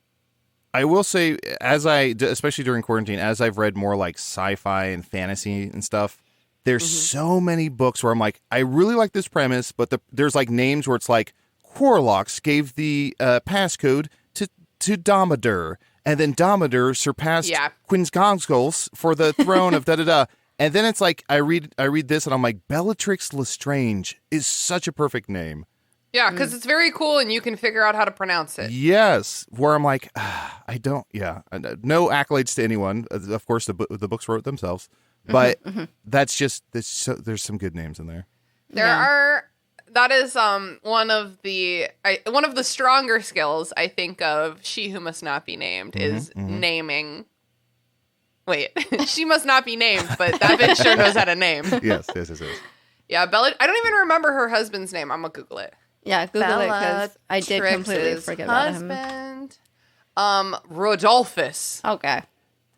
I will say, especially during quarantine, as I've read more like sci-fi and fantasy and stuff, there's so many books where I'm like, I really like this premise, but there's like names where it's like, Quarlox gave the passcode to Domadur, and then Domadur surpassed Quinnsgongles for the throne of da-da-da. And then it's like, I read this and I'm like, Bellatrix Lestrange is such a perfect name. Yeah, because it's very cool and you can figure out how to pronounce it. Yes, where I'm like, I don't, no accolades to anyone. Of course, the books wrote themselves. But that's just, there's some good names in there. That is one of the stronger skills, I think, of She Who Must Not Be Named is naming. Wait, she must not be named, but that bitch sure knows how to name. Yes. Yeah, Bella, I don't even remember her husband's name. I'm going to Google it. Yeah, Google it because I did completely forget about him. Husband, Rodolphus. Okay,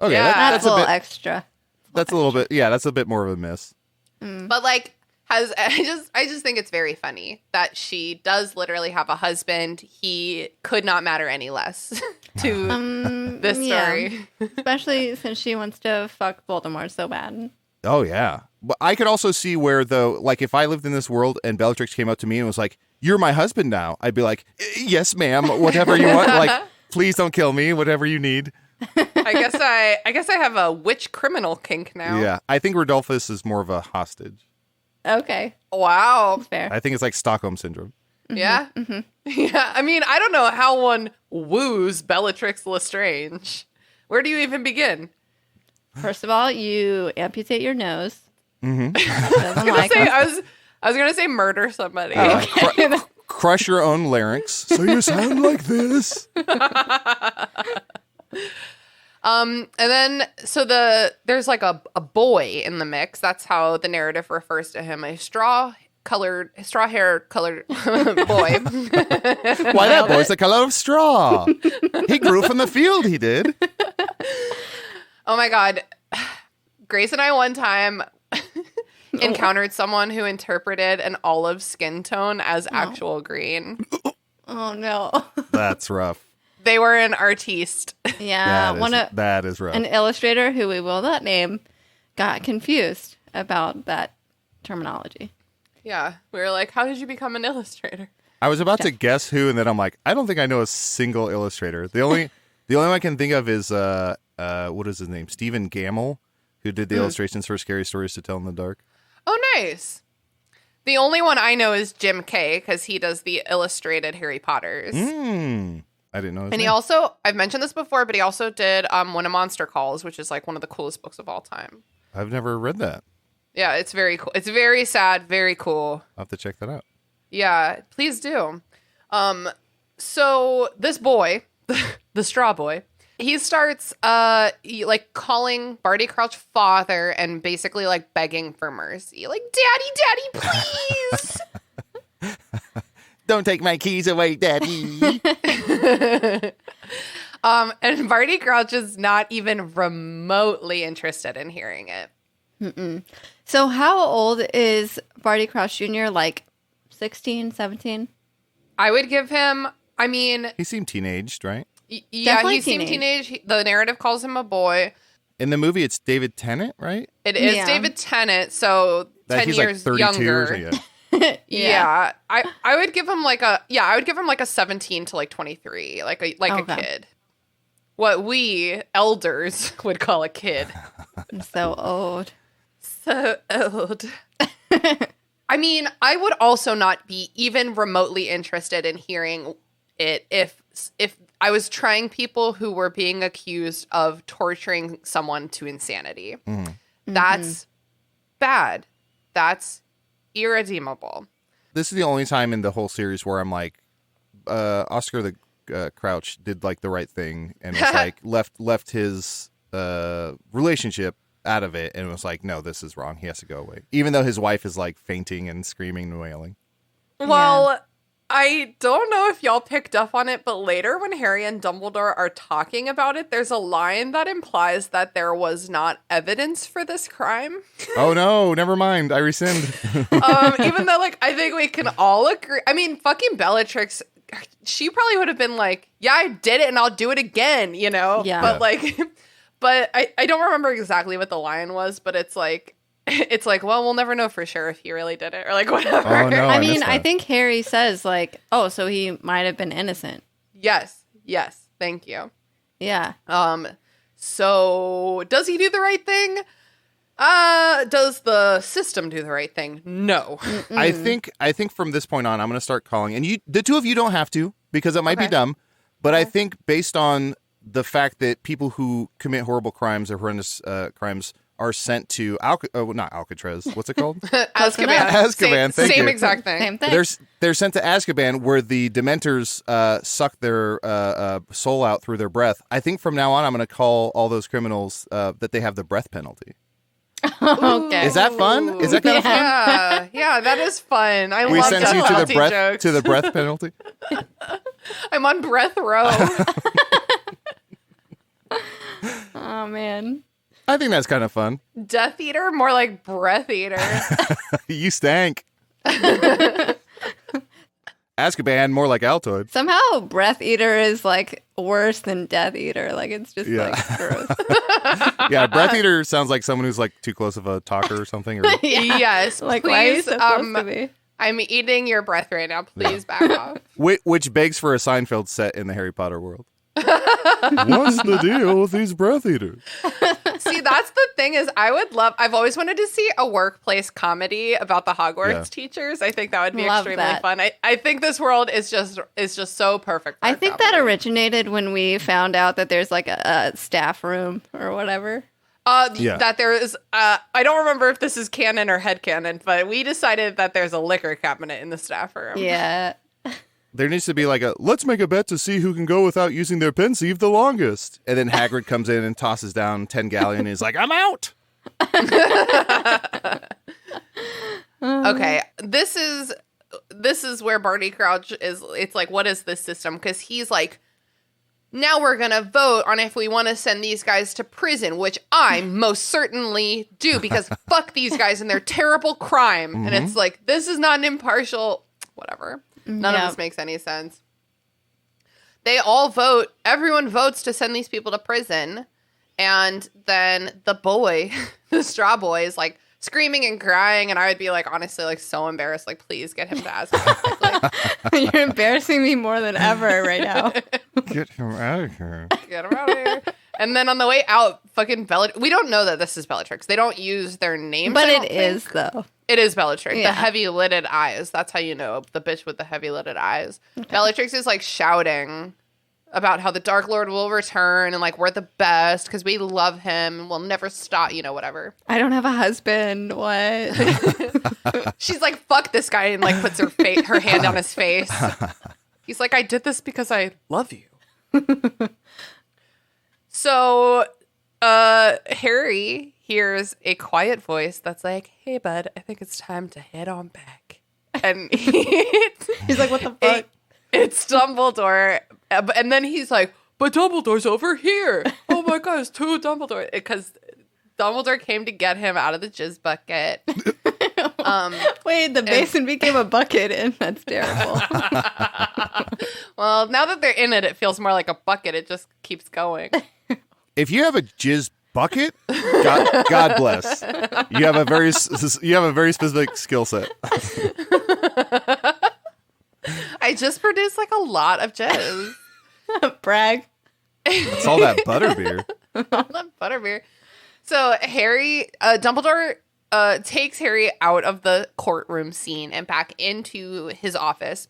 yeah, that's a little extra. That's a little bit, that's a bit more of a miss. But like, I just think it's very funny that she does literally have a husband. He could not matter any less to this story. Especially since she wants to fuck Voldemort so bad. Oh, yeah. But I could also see where, though, like, if I lived in this world and Bellatrix came up to me and was like, you're my husband now, I'd be like, yes, ma'am, whatever you want. Like, please don't kill me, whatever you need. I guess I have a witch criminal kink now. Yeah, I think Rodolphus is more of a hostage. Okay. Wow. That's fair. I think it's like Stockholm Syndrome. Yeah? Yeah, I mean, I don't know how one woos Bellatrix Lestrange. Where do you even begin? First of all, you amputate your nose. I was going to say murder somebody. Crush your own larynx. So you sound like this. And then, so there's like a boy in the mix. That's how the narrative refers to him. A straw hair colored boy. Why, that boy's the color of straw. He grew from the field, he did. Oh my God. Grace and I one time encountered someone who interpreted an olive skin tone as actual green. Oh, no. That's rough. They were an artiste. Yeah. That is rough. An illustrator who we will not name got confused about that terminology. Yeah. We were like, how did you become an illustrator? I was about to guess who, and then I'm like, I don't think I know a single illustrator. The only one I can think of is what is his name? Stephen Gamble, who did the illustrations for Scary Stories to Tell in the Dark. Oh, nice. The only one I know is Jim Kay, because he does the illustrated Harry Potters. I didn't know his And name. he also, I've mentioned this before, but he also did When a Monster Calls, which is like one of the coolest books of all time. I've never read that. Yeah, it's very cool. It's very sad, very cool. I'll have to check that out. Yeah, please do. So this boy, the straw boy, he starts like calling Barty Crouch father and basically like begging for mercy. Like, daddy, please. Don't take my keys away, Daddy. And Barty Crouch is not even remotely interested in hearing it. So how old is Barty Crouch Jr.? Like 16, 17? I would give him, I mean... He seemed teenaged, right? Yeah, Definitely he seemed teenage. The narrative calls him a boy. In the movie, it's David Tennant, right? It is Yeah. David Tennant, so 10 He's years like 32 younger. or something. Yeah. I would give him like a 17 to like 23, like a kid. What we elders would call a kid. I'm so old. So old. I mean, I would also not be even remotely interested in hearing it if I was trying people who were being accused of torturing someone to insanity. That's bad. That's irredeemable. This is the only time in the whole series where I'm like, Oscar the Crouch did like the right thing and was like left his relationship out of it and was like, no, this is wrong. He has to go away. Even though his wife is like fainting and screaming and wailing. Well, I don't know if y'all picked up on it, but later when Harry and Dumbledore are talking about it, there's a line that implies that there was not evidence for this crime. Oh no, never mind. I rescind. Even though, like, I think we can all agree. I mean, fucking Bellatrix, she probably would have been like, yeah, I did it and I'll do it again, you know? Yeah. But like, but I don't remember exactly what the line was, but it's like, well, we'll never know for sure if he really did it or like whatever. Oh no, I mean, missed that. I think Harry says like, oh, so he might have been innocent. Yes. Thank you. Yeah. So does he do the right thing? Does the system do the right thing? No. I think from this point on, I'm going to start calling, and the two of you don't have to because it might be dumb, but I think based on the fact that people who commit horrible crimes or horrendous crimes are sent to not Alcatraz. What's it called? Azkaban. Azkaban. Thank Same you. exact thing. Same thing. They're sent to Azkaban where the Dementors suck their soul out through their breath. I think from now on, I'm going to call all those criminals that they have the breath penalty. Okay. Is that fun? Is that kind of fun? Yeah, that is fun. I We love send death you to the penalty breath jokes. to the breath penalty. I'm on breath row. Oh man. I think that's kind of fun. Death eater, more like breath eater. You stank. Azkaban, more like Altoid. Somehow Breath Eater is like worse than Death Eater. Like it's just Yeah. like gross. Yeah, breath eater sounds like someone who's like too close of a talker or something. Or Yes, Like why are you please. supposed to be? I'm eating your breath right now. Please back off. which begs for a Seinfeld set in the Harry Potter world. What's the deal with these breath eaters? See, that's the thing is I've always wanted to see a workplace comedy about the Hogwarts teachers. I think that would be Love extremely that. fun. I think this world is just so perfect. For I a think that comedy. originated when we found out that there's like a staff room or whatever. That there is, I don't remember if this is canon or headcanon, but we decided that there's a liquor cabinet in the staff room. Yeah. There needs to be like let's make a bet to see who can go without using their Pensieve the longest. And then Hagrid comes in and tosses down 10 galleon and is like, I'm out. Okay, this is where Barty Crouch is. It's like, what is this system? Because he's like, now we're going to vote on if we want to send these guys to prison, which I most certainly do, because fuck these guys and their terrible crime. And it's like, this is not an impartial, whatever. None of this makes any sense. They all vote. Everyone votes to send these people to prison. And then the boy, the straw boy, is like screaming and crying. And I would be like, honestly, like so embarrassed. Like, please get him to Azkaban. You're embarrassing me more than ever right now. Get him out of here. Get him out of here. And then on the way out, fucking Bellatrix. We don't know that this is Bellatrix. They don't use their names. But it is, though. It is Bellatrix. Yeah. The heavy-lidded eyes. That's how you know. The bitch with the heavy-lidded eyes. Okay. Bellatrix is like shouting about how the Dark Lord will return and like we're the best because we love him and we'll never stop, you know, whatever. I don't have a husband. What? She's like, fuck this guy, and like puts her hand on his face. He's like, I did this because I love you. So Harry hears a quiet voice that's like, hey, bud, I think it's time to head on back. And he's like, what the fuck? It's Dumbledore. And then he's like, but Dumbledore's over here. Oh my God, it's two Dumbledore. Because Dumbledore came to get him out of the jizz bucket. Wait, the basin became a bucket, and that's terrible. Well, now that they're in it, it feels more like a bucket. It just keeps going. If you have a jizz bucket, God bless. You have a very specific skill set. I just produced like a lot of jizz. Brag. It's all that butterbeer. All that butterbeer. So Dumbledore takes Harry out of the courtroom scene and back into his office.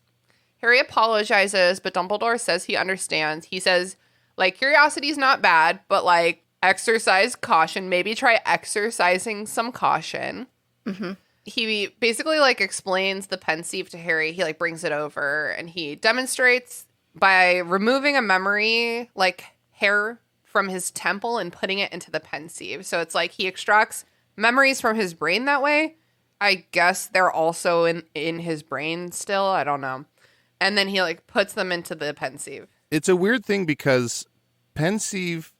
Harry apologizes, but Dumbledore says he understands. He says, like, curiosity's not bad, but like, exercise caution. Maybe try exercising some caution. Mm-hmm. He basically like explains the Pensieve to Harry. He like brings it over and he demonstrates by removing a memory like hair from his temple and putting it into the Pensieve. So it's like he extracts memories from his brain that way. I guess they're also in his brain still. I don't know. And then he like puts them into the Pensieve. It's a weird thing because Pensieve,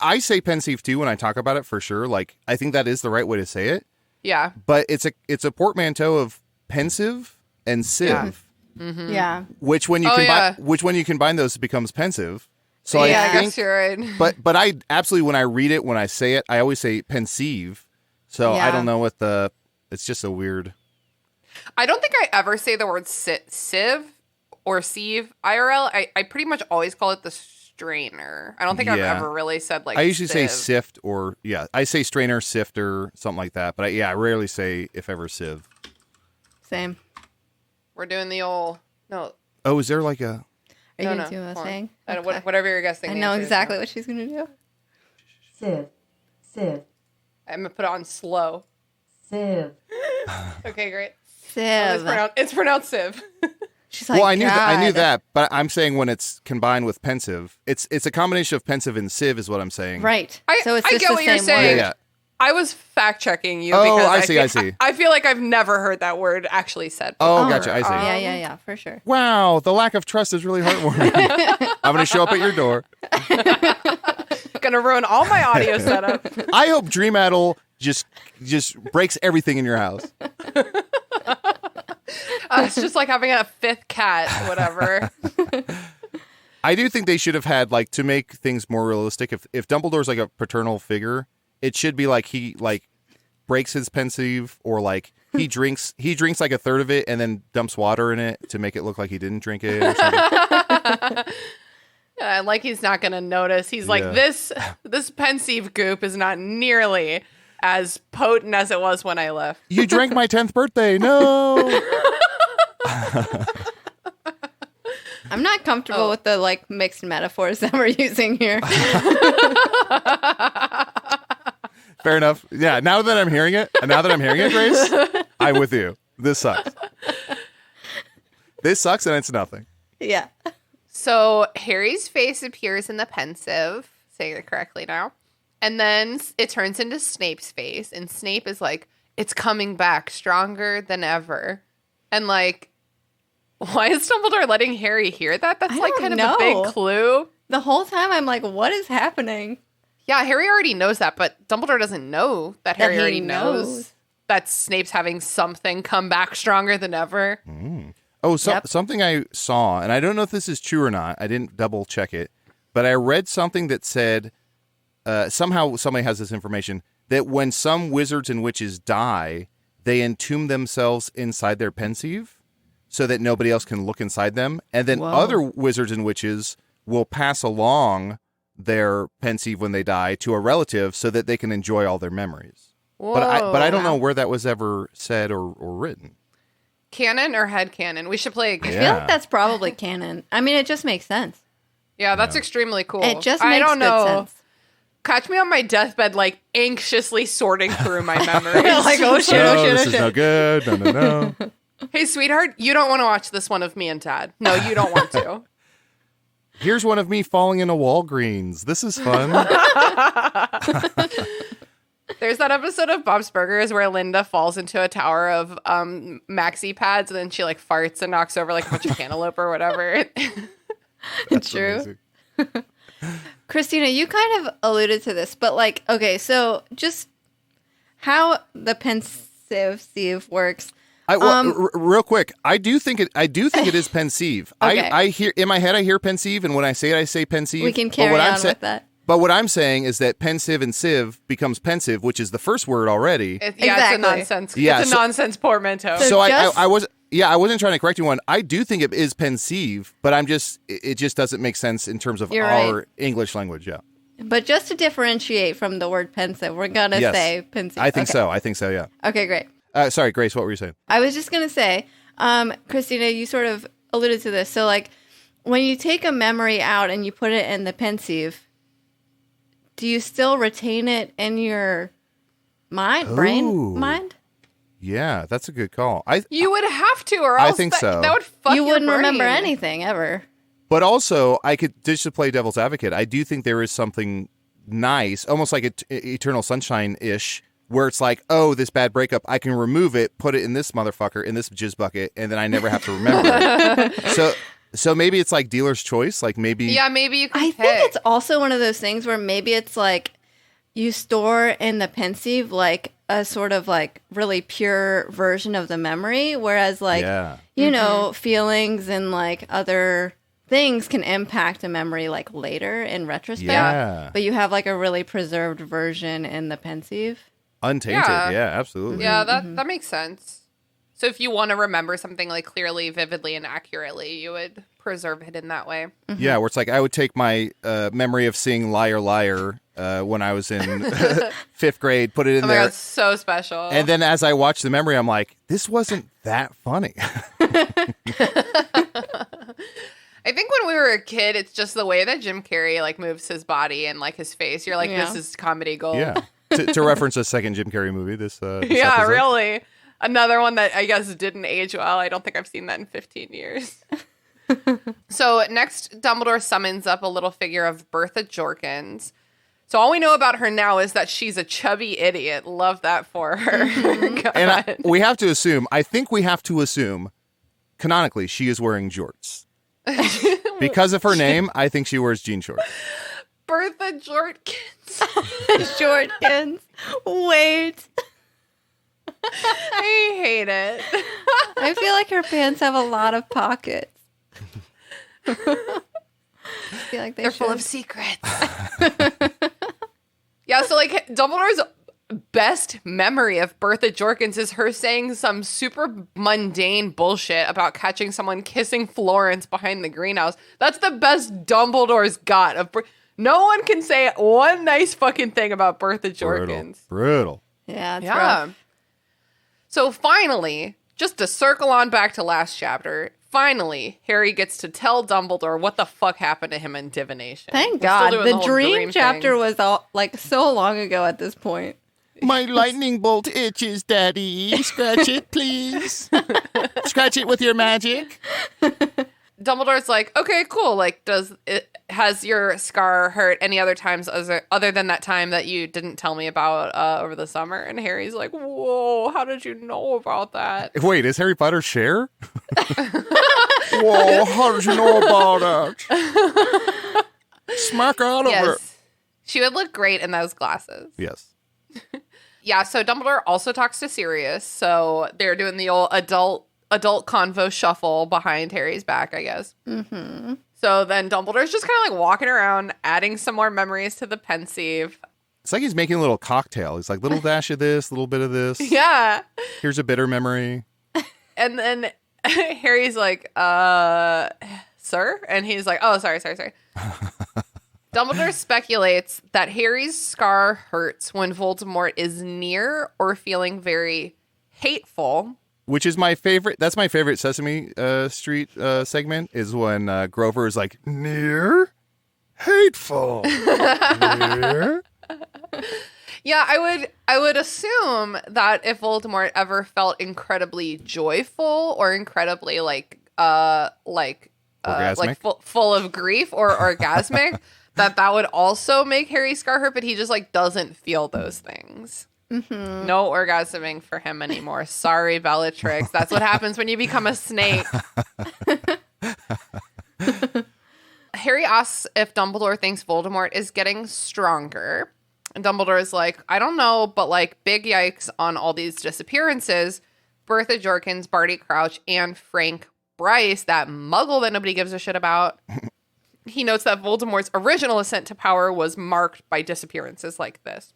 I say Pensieve too when I talk about it for sure. Like, I think that is the right way to say it. Yeah. But it's a portmanteau of pensive and sieve. Yeah. Mm-hmm. Yeah. Which when you combine those, it becomes pensive. So yeah, I think, guess you're right. But I absolutely, when I read it, when I say it, I always say pensieve. So I don't know it's just a weird. I don't think I ever say the word sieve or sieve IRL. I pretty much always call it the strainer. I don't think I've ever really said like. I usually say sieve. sift or I say strainer, sifter, something like that. But I rarely say if ever sieve. Same. We're doing the old no. Oh, is there like a? Are you gonna do a thing? Okay. Whatever you're guessing. I know exactly what she's gonna do. Sieve. I'm gonna put it on slow. Sieve. Okay, great. Sieve. It's pronounced sieve. She's like, well, I knew that, but I'm saying when it's combined with pensive, it's a combination of pensive and sieve, is what I'm saying. Right. So it's just the same word. Yeah. I was fact checking you. Oh, because I see. I feel like I've never heard that word actually said before. Oh, gotcha. I see. Yeah, for sure. Wow, the lack of trust is really heartwarming. I'm going to show up at your door. Gonna ruin all my audio setup. I hope Dream Adal just breaks everything in your house. It's just like having a fifth cat, whatever. I do think they should have had, like, to make things more realistic, if Dumbledore's like a paternal figure, it should be like he like breaks his pensieve, or like he drinks like a third of it and then dumps water in it to make it look like he didn't drink it or something. Yeah, like he's not gonna notice. He's like, this Pensieve goop is not nearly as potent as it was when I left. You drank my 10th birthday. No. I'm not comfortable with the like mixed metaphors that we're using here. Fair enough. Yeah, now that I'm hearing it, Grace, I'm with you. This sucks. This sucks and it's nothing. Yeah. So Harry's face appears in the Pensieve, saying it correctly now. And then it turns into Snape's face. And Snape is like, it's coming back stronger than ever. And like, why is Dumbledore letting Harry hear that? That's like kind of a big clue. The whole time I'm like, what is happening? Yeah, Harry already knows that, but Dumbledore doesn't know that Harry already knows that Snape's having something come back stronger than ever. Oh, something I saw, and I don't know if this is true or not. I didn't double check it, but I read something that said, somehow somebody has this information, that when some wizards and witches die, they entomb themselves inside their pensieve so that nobody else can look inside them. And then other wizards and witches will pass along their pensieve when they die to a relative so that they can enjoy all their memories. Whoa. But I don't know where that was ever said or written. Canon or head canon? We should play a game. I feel like that's probably canon. I mean, it just makes sense. Yeah, that's extremely cool. It just makes good sense. Catch me on my deathbed, like, anxiously sorting through my memories. Like, oh shit, this is no good. No. Hey, sweetheart, you don't want to watch this one of me and Dad. No, you don't want to. Here's one of me falling into Walgreens. This is fun. There's that episode of Bob's Burgers where Linda falls into a tower of maxi pads and then she like farts and knocks over like a bunch of cantaloupe or whatever. That's true. Christina, you kind of alluded to this, but like, okay, so just how the Pensieve works. Real quick, I do think it is Pensieve. Okay. I hear in my head I hear Pensieve, and when I say it, I say Pensieve. We can carry on with that. But what I'm saying is that Pensieve and Civ becomes Pensive, which is the first word already. It's a nonsense. Yeah, it's a nonsense portmanteau. So I wasn't trying to correct you on. I do think it is Pensieve, but it just doesn't make sense in terms of our English language. Yeah. But just to differentiate from the word pensive, we're gonna say Pensieve. I think so. I think so. Yeah. Okay, great. Sorry, Grace. What were you saying? I was just gonna say, Christina, you sort of alluded to this. So like, when you take a memory out and you put it in the Pensieve, do you still retain it in your brain mind? Yeah, that's a good call. You would have to, or else I think so. That would fuck you your wouldn't brain. remember anything ever. But also, I could just to play devil's advocate. I do think there is something nice, almost like Eternal Sunshine-ish, where it's like, oh, this bad breakup, I can remove it, put it in this motherfucker, in this jizz bucket, and then I never have to remember it. So maybe it's like dealer's choice. Like maybe... Yeah, maybe you can I think it's also one of those things where maybe it's like you store in the Pensieve like a sort of like really pure version of the memory, whereas like, you know, feelings and like other things can impact a memory like later in retrospect. Yeah. But you have like a really preserved version in the Pensieve. Untainted. Yeah, absolutely. Yeah, that makes sense. So if you want to remember something like clearly, vividly, and accurately, you would preserve it in that way. Mm-hmm. Yeah, where it's like I would take my memory of seeing Liar Liar when I was in 5th grade, put it in there. God, so special. And then as I watch the memory, I'm like, this wasn't that funny. I think when we were a kid, it's just the way that Jim Carrey like moves his body and like his face. You're like, this is comedy gold. Yeah. to reference a second Jim Carrey movie, this yeah, episode. really. Another one that I guess didn't age well. I don't think I've seen that in 15 years. So next, Dumbledore summons up a little figure of Bertha Jorkins. So all we know about her now is that she's a chubby idiot. Love that for her. And we have to assume, canonically, she is wearing jorts. Because of her name, I think she wears jean shorts. Bertha Jorkins. Jorkins. Wait. I hate it. I feel like her pants have a lot of pockets. I feel like they're full of secrets. Yeah, so like Dumbledore's best memory of Bertha Jorkins is her saying some super mundane bullshit about catching someone kissing Florence behind the greenhouse. That's the best Dumbledore's got. No one can say one nice fucking thing about Bertha Jorkins. Brutal. Yeah, it's rough. So finally, just to circle on back to last chapter, finally, Harry gets to tell Dumbledore what the fuck happened to him in divination. Thank God. The dream chapter was all like so long ago at this point. My lightning bolt itches, Daddy. Scratch it, please. Scratch it with your magic. Dumbledore's like, okay, cool. Like, has your scar hurt any other times other than that time that you didn't tell me about over the summer? And Harry's like, whoa, how did you know about that? Wait, is Harry Potter Cher? Whoa, how did you know about it? Smack out of her. Yes. She would look great in those glasses. Yes. Yeah, so Dumbledore also talks to Sirius, so they're doing the old adult convo shuffle behind Harry's back, I guess. Mm-hmm. So then Dumbledore's just kind of like walking around, adding some more memories to the Pensieve. It's like he's making a little cocktail. He's like, little dash of this, little bit of this. Yeah. Here's a bitter memory. And then Harry's like, sir? And he's like, oh, sorry. Dumbledore speculates that Harry's scar hurts when Voldemort is near or feeling very hateful. Which is my favorite. That's my favorite Sesame Street segment is when Grover is like, near? Hateful. Near? Yeah, I would assume that if Voldemort ever felt incredibly joyful or incredibly like full of grief or orgasmic, that would also make Harry's scar hurt, but he just like doesn't feel those things. Mm-hmm. No orgasming for him anymore. Sorry, Bellatrix. That's what happens when you become a snake. Harry asks if Dumbledore thinks Voldemort is getting stronger. And Dumbledore is like, I don't know, but like big yikes on all these disappearances. Bertha Jorkins, Barty Crouch, and Frank Bryce, that muggle that nobody gives a shit about. He notes that Voldemort's original ascent to power was marked by disappearances like this.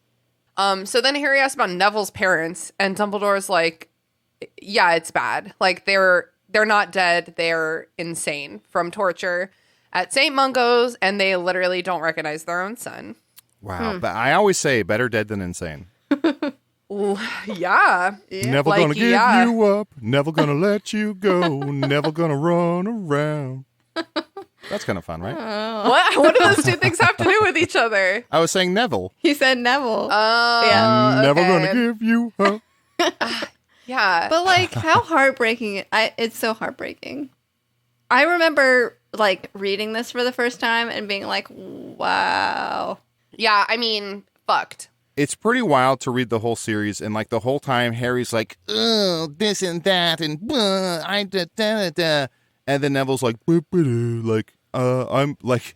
So then Harry asks about Neville's parents, and Dumbledore's like, yeah, it's bad. Like, they're not dead. They're insane from torture at St. Mungo's, and they literally don't recognize their own son. Wow. But I always say better dead than insane. Yeah. Never like, gonna give you up. Never gonna let you go. Never gonna run around. That's kind of fun, right? What do those two things have to do with each other? I was saying Neville. He said Neville. Oh, yeah. Never gonna give you up. Yeah. But like, how heartbreaking! It's so heartbreaking. I remember like reading this for the first time and being like, "Wow." Yeah, I mean, fucked. It's pretty wild to read the whole series, and like the whole time Harry's like, oh, this and that, and I da da da, and then Neville's like, like, I'm like,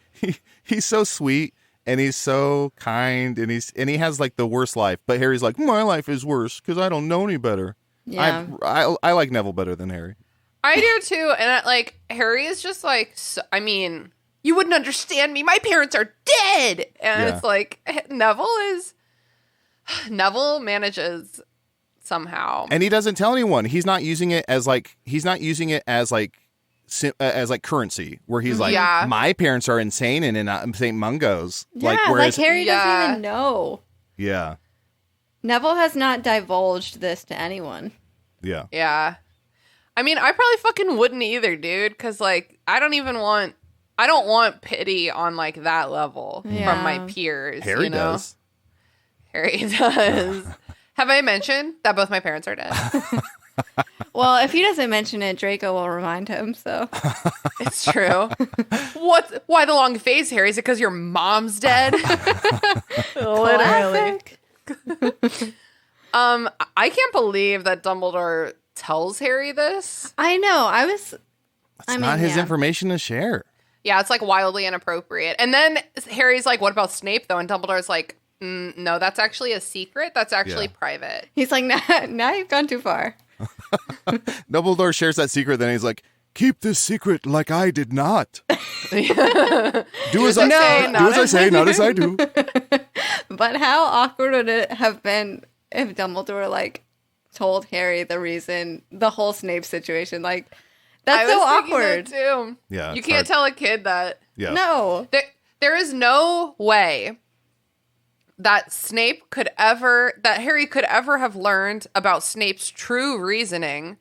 he's so sweet and he's so kind and he has like the worst life, but Harry's like, my life is worse because I don't know any better. Yeah, I like Neville better than Harry. I do too, and like Harry is just like, so, I mean, you wouldn't understand me. My parents are dead, and it's like Neville manages somehow, and he doesn't tell anyone. He's not using it as like currency, where he's like, my parents are insane and in St. Mungo's. Yeah, like Harry doesn't even know. Yeah, Neville has not divulged this to anyone. Yeah. Yeah. I mean, I probably fucking wouldn't either, dude, because like I don't want pity on like that level from my peers. Harry does. Harry does. Have I mentioned that both my parents are dead? Well, if he doesn't mention it, Draco will remind him, so. It's true. Why the long face, Harry? Is it because your mom's dead? Literally. I can't believe that Dumbledore tells Harry this. I know. It's not his information to share. Yeah, it's like wildly inappropriate. And then Harry's like, what about Snape, though? And Dumbledore's like, no, that's actually a secret. That's actually private. He's like, now you've gone too far. Dumbledore shares that secret, then he's like, keep this secret like I did not. Do as I say, not as I do. But how awkward would it have been if Dumbledore like told Harry the whole Snape situation? Like, that's so awkward. That too. Yeah, you can't tell a kid that. Yeah. No. There is no way that Harry could ever have learned about Snape's true reasoning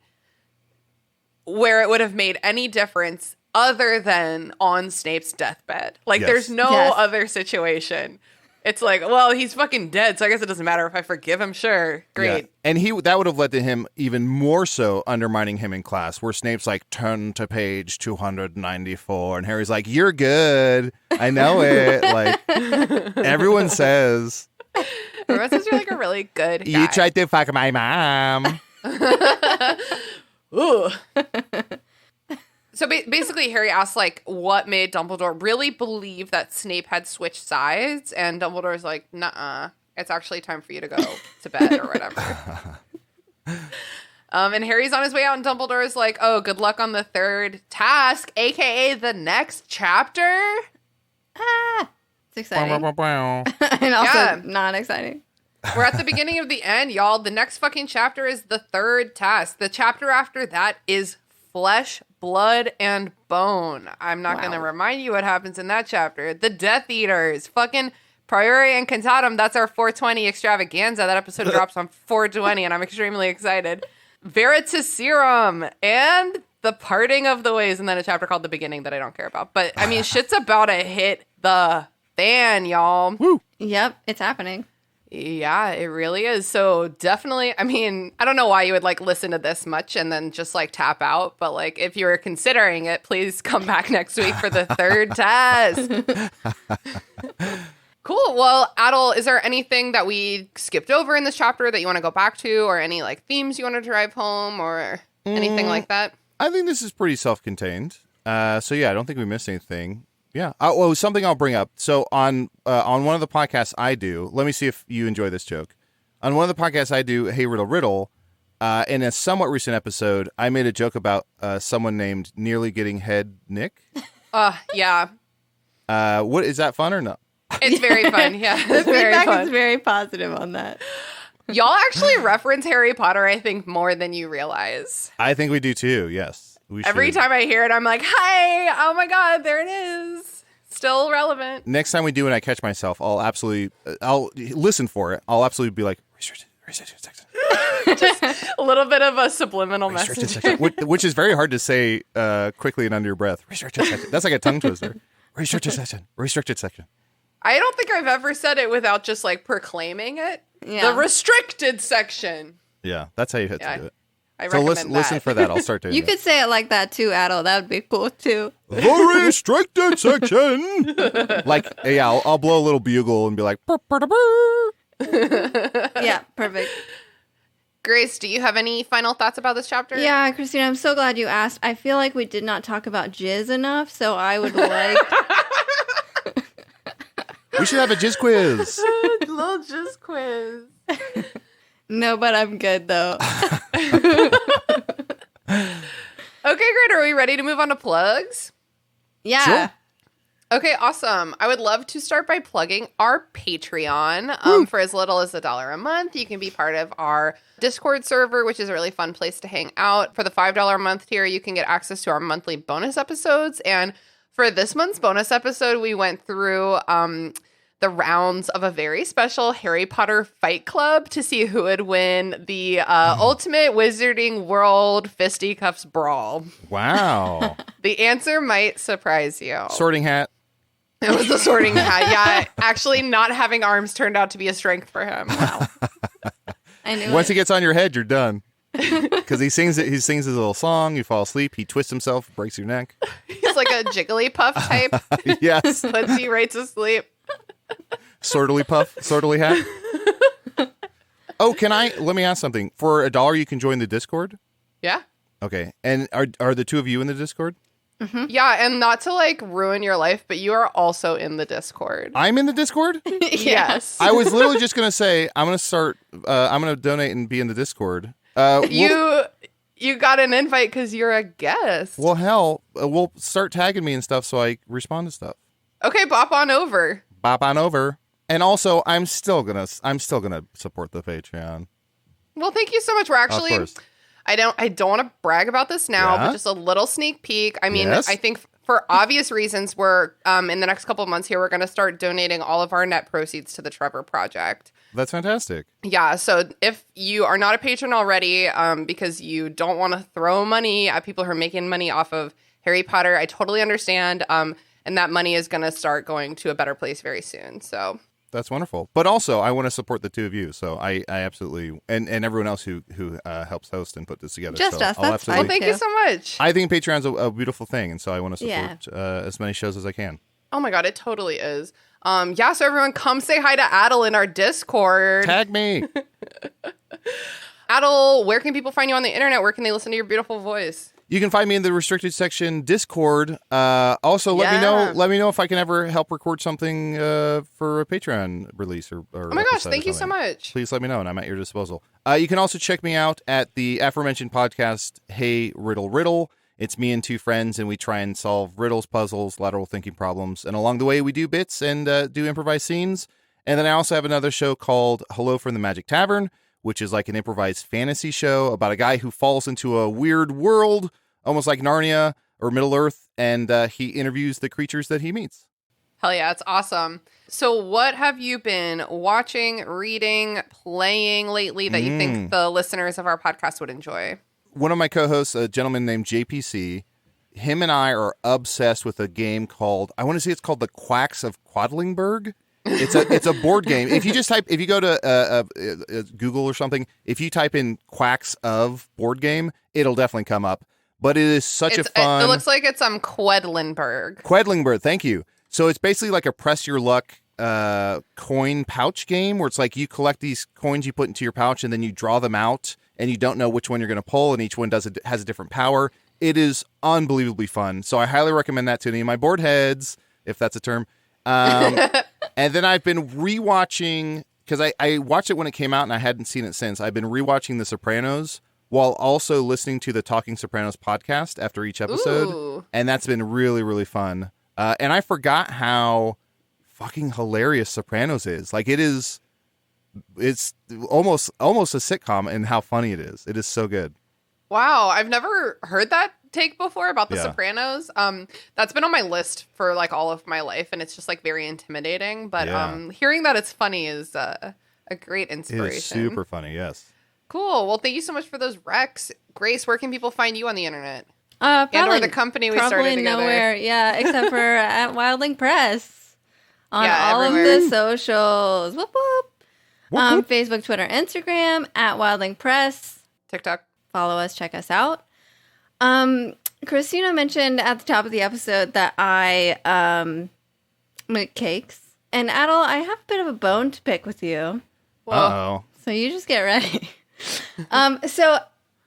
where it would have made any difference other than on Snape's deathbed. Like, there's no other situation. It's like, well, he's fucking dead, so I guess it doesn't matter if I forgive him. Sure, great. Yeah. And that would have led to him even more so undermining him in class, where Snape's like, turn to page 294, and Harry's like, you're good. I know it. Like, everyone says. Everyone says you're like a really good guy. You tried to fuck my mom. Ooh. So basically, Harry asks, like, what made Dumbledore really believe that Snape had switched sides? And Dumbledore's like, nuh-uh. It's actually time for you to go to bed or whatever. And Harry's on his way out, and Dumbledore's like, oh, good luck on the third task, a.k.a. the next chapter. It's exciting. And also not exciting. We're at the beginning of the end, y'all. The next fucking chapter is the third task. The chapter after that is flesh, blood, and bone. I'm not going to remind you what happens in that chapter. The Death Eaters. Fucking Priori and Cantatum. That's our 420 extravaganza. That episode drops on 420, and I'm extremely excited. Veritaserum. And the parting of the ways. And then a chapter called The Beginning that I don't care about. But, I mean, shit's about to hit the fan, y'all. Woo. Yep, it's happening. Yeah, it really is. So definitely, I mean, I don't know why you would like listen to this much and then just like tap out. But like, if you're considering it, please come back next week for the third test. Cool. Well, Adal, is there anything that we skipped over in this chapter that you want to go back to, or any like themes you want to drive home, or anything like that? I think this is pretty self-contained. So yeah, I don't think we missed anything. Yeah. Something I'll bring up. So on one of the podcasts I do, let me see if you enjoy this joke. On one of the podcasts I do, Hey Riddle Riddle, in a somewhat recent episode, I made a joke about someone named Nearly Getting Head Nick. Yeah. What is that fun or no? It's very fun. Yeah. The It's very feedback fun. is very positive on that. Y'all actually reference Harry Potter, I think, more than you realize. I think we do too. Yes. Every time I hear it, I'm like, hey, oh my God, there it is. Still relevant. Next time we do and I catch myself, I'll listen for it. I'll absolutely be like, restricted section. Just a little bit of a subliminal Restricted message. section. Which is very hard to say quickly and under your breath. Restricted section. That's like a tongue twister. Restricted section. Restricted section. I don't think I've ever said it without just like proclaiming it. Yeah. The restricted section. Yeah, that's how you have to do it. I So recommend listen that. for that. I'll start doing You it. could say it like that too, Adal. That would be cool too. The restricted section. Like, yeah, I'll blow a little bugle and be like, burr, burr, burr. Yeah, perfect. Grace, do you have any final thoughts about this chapter? Yeah, Christina, I'm so glad you asked. I feel like we did not talk about jizz enough, so I would like... We should have a jizz quiz. Little just quiz. No, but I'm good though. Okay, great. Are we ready to move on to plugs? Yeah. Sure. Okay, awesome. I would love to start by plugging our Patreon. For as little as $1 a month, you can be part of our Discord server, which is a really fun place to hang out. For the $5 a month tier, you can get access to our monthly bonus episodes. And for this month's bonus episode, we went through the rounds of a very special Harry Potter Fight Club to see who would win the Ultimate Wizarding World Fisticuffs Brawl. Wow. The answer might surprise you. Sorting hat. It was the sorting hat. Yeah, actually not having arms turned out to be a strength for him. Wow. I knew Once it. he gets on your head, you're done. Because he sings his little song, you fall asleep, he twists himself, breaks your neck. He's like a Jigglypuff type. Yes. Puts you right to sleep. Sortily hat. Oh, let me ask something. For $1, you can join the Discord? Yeah. Okay. And are the two of you in the Discord? Mm-hmm. Yeah, and not to like ruin your life, but you are also in the Discord. I'm in the Discord? Yes. I was literally just going to say, I'm going to donate and be in the Discord. You got an invite because you're a guest. Well, hell, we'll start tagging me and stuff so I respond to stuff. Okay, bop on over. Bop on over. And also, I'm still gonna support the Patreon. Well, thank you so much. We're actually, Of course. I don't want to brag about this now, Yeah? but just a little sneak peek. I mean, Yes? I think for obvious reasons, we're in the next couple of months here, we're going to start donating all of our net proceeds to the Trevor Project. That's fantastic. Yeah, so if you are not a patron already, because you don't want to throw money at people who are making money off of Harry Potter, I totally understand. And that money is going to start going to a better place very soon. So That's wonderful. But also, I want to support the two of you. So I absolutely, and everyone else who helps host and put this together. Just so us, I'll that's well, fine. thank you so much. I think Patreon's a beautiful thing. And so I want to Yeah. support as many shows as I can. Oh my God, it totally is. Yeah, so everyone come say hi to Adal in our Discord. Tag me. Adal, where can people find you on the internet? Where can they listen to your beautiful voice? You can find me in the restricted section Discord. Also, let me know if I can ever help record something for a Patreon release or oh my gosh, thank you so much. Please let me know, and I'm at your disposal. You can also check me out at the aforementioned podcast, Hey Riddle Riddle. It's me and two friends, and we try and solve riddles, puzzles, lateral thinking problems. And along the way, we do bits and do improvised scenes. And then I also have another show called Hello from the Magic Tavern, which is like an improvised fantasy show about a guy who falls into a weird world, almost like Narnia or Middle-earth, and he interviews the creatures that he meets. Hell yeah, it's awesome. So what have you been watching, reading, playing lately that you think the listeners of our podcast would enjoy? One of my co-hosts, a gentleman named JPC, him and I are obsessed with a game called, I want to say it's called The Quacks of Quedlinburg. It's a board game. If you go to Google or something, if you type in Quacks of board game, it'll definitely come up. But it is such a fun. It looks like it's Quedlinburg. Quedlinburg, thank you. So it's basically like a press your luck coin pouch game where it's like you collect these coins you put into your pouch and then you draw them out and you don't know which one you're going to pull and each one has a different power. It is unbelievably fun. So I highly recommend that to any of my board heads, if that's a term. And then I've been rewatching, because I watched it when it came out and I hadn't seen it since. I've been rewatching The Sopranos while also listening to the Talking Sopranos podcast after each episode. Ooh. And and that's been really, really fun. And I forgot how fucking hilarious Sopranos is. Like it's almost a sitcom in how funny it is. It is so good. wow, I've never heard that take before about The Sopranos. That's been on my list for like all of my life, and it's just like very intimidating. But hearing that it's funny is a great inspiration. It is super funny, yes. Cool. Well, thank you so much for those recs. Grace, where can people find you on the internet? Probably, or the company we started together. Nowhere, yeah, except for at Wildling Press on all everywhere. of the socials. Whoop whoop. Facebook, Twitter, Instagram at Wildling Press. TikTok. Follow us, check us out. Christina mentioned at the top of the episode that I make cakes. And Adal, I have a bit of a bone to pick with you. Uh-oh. So you just get ready. So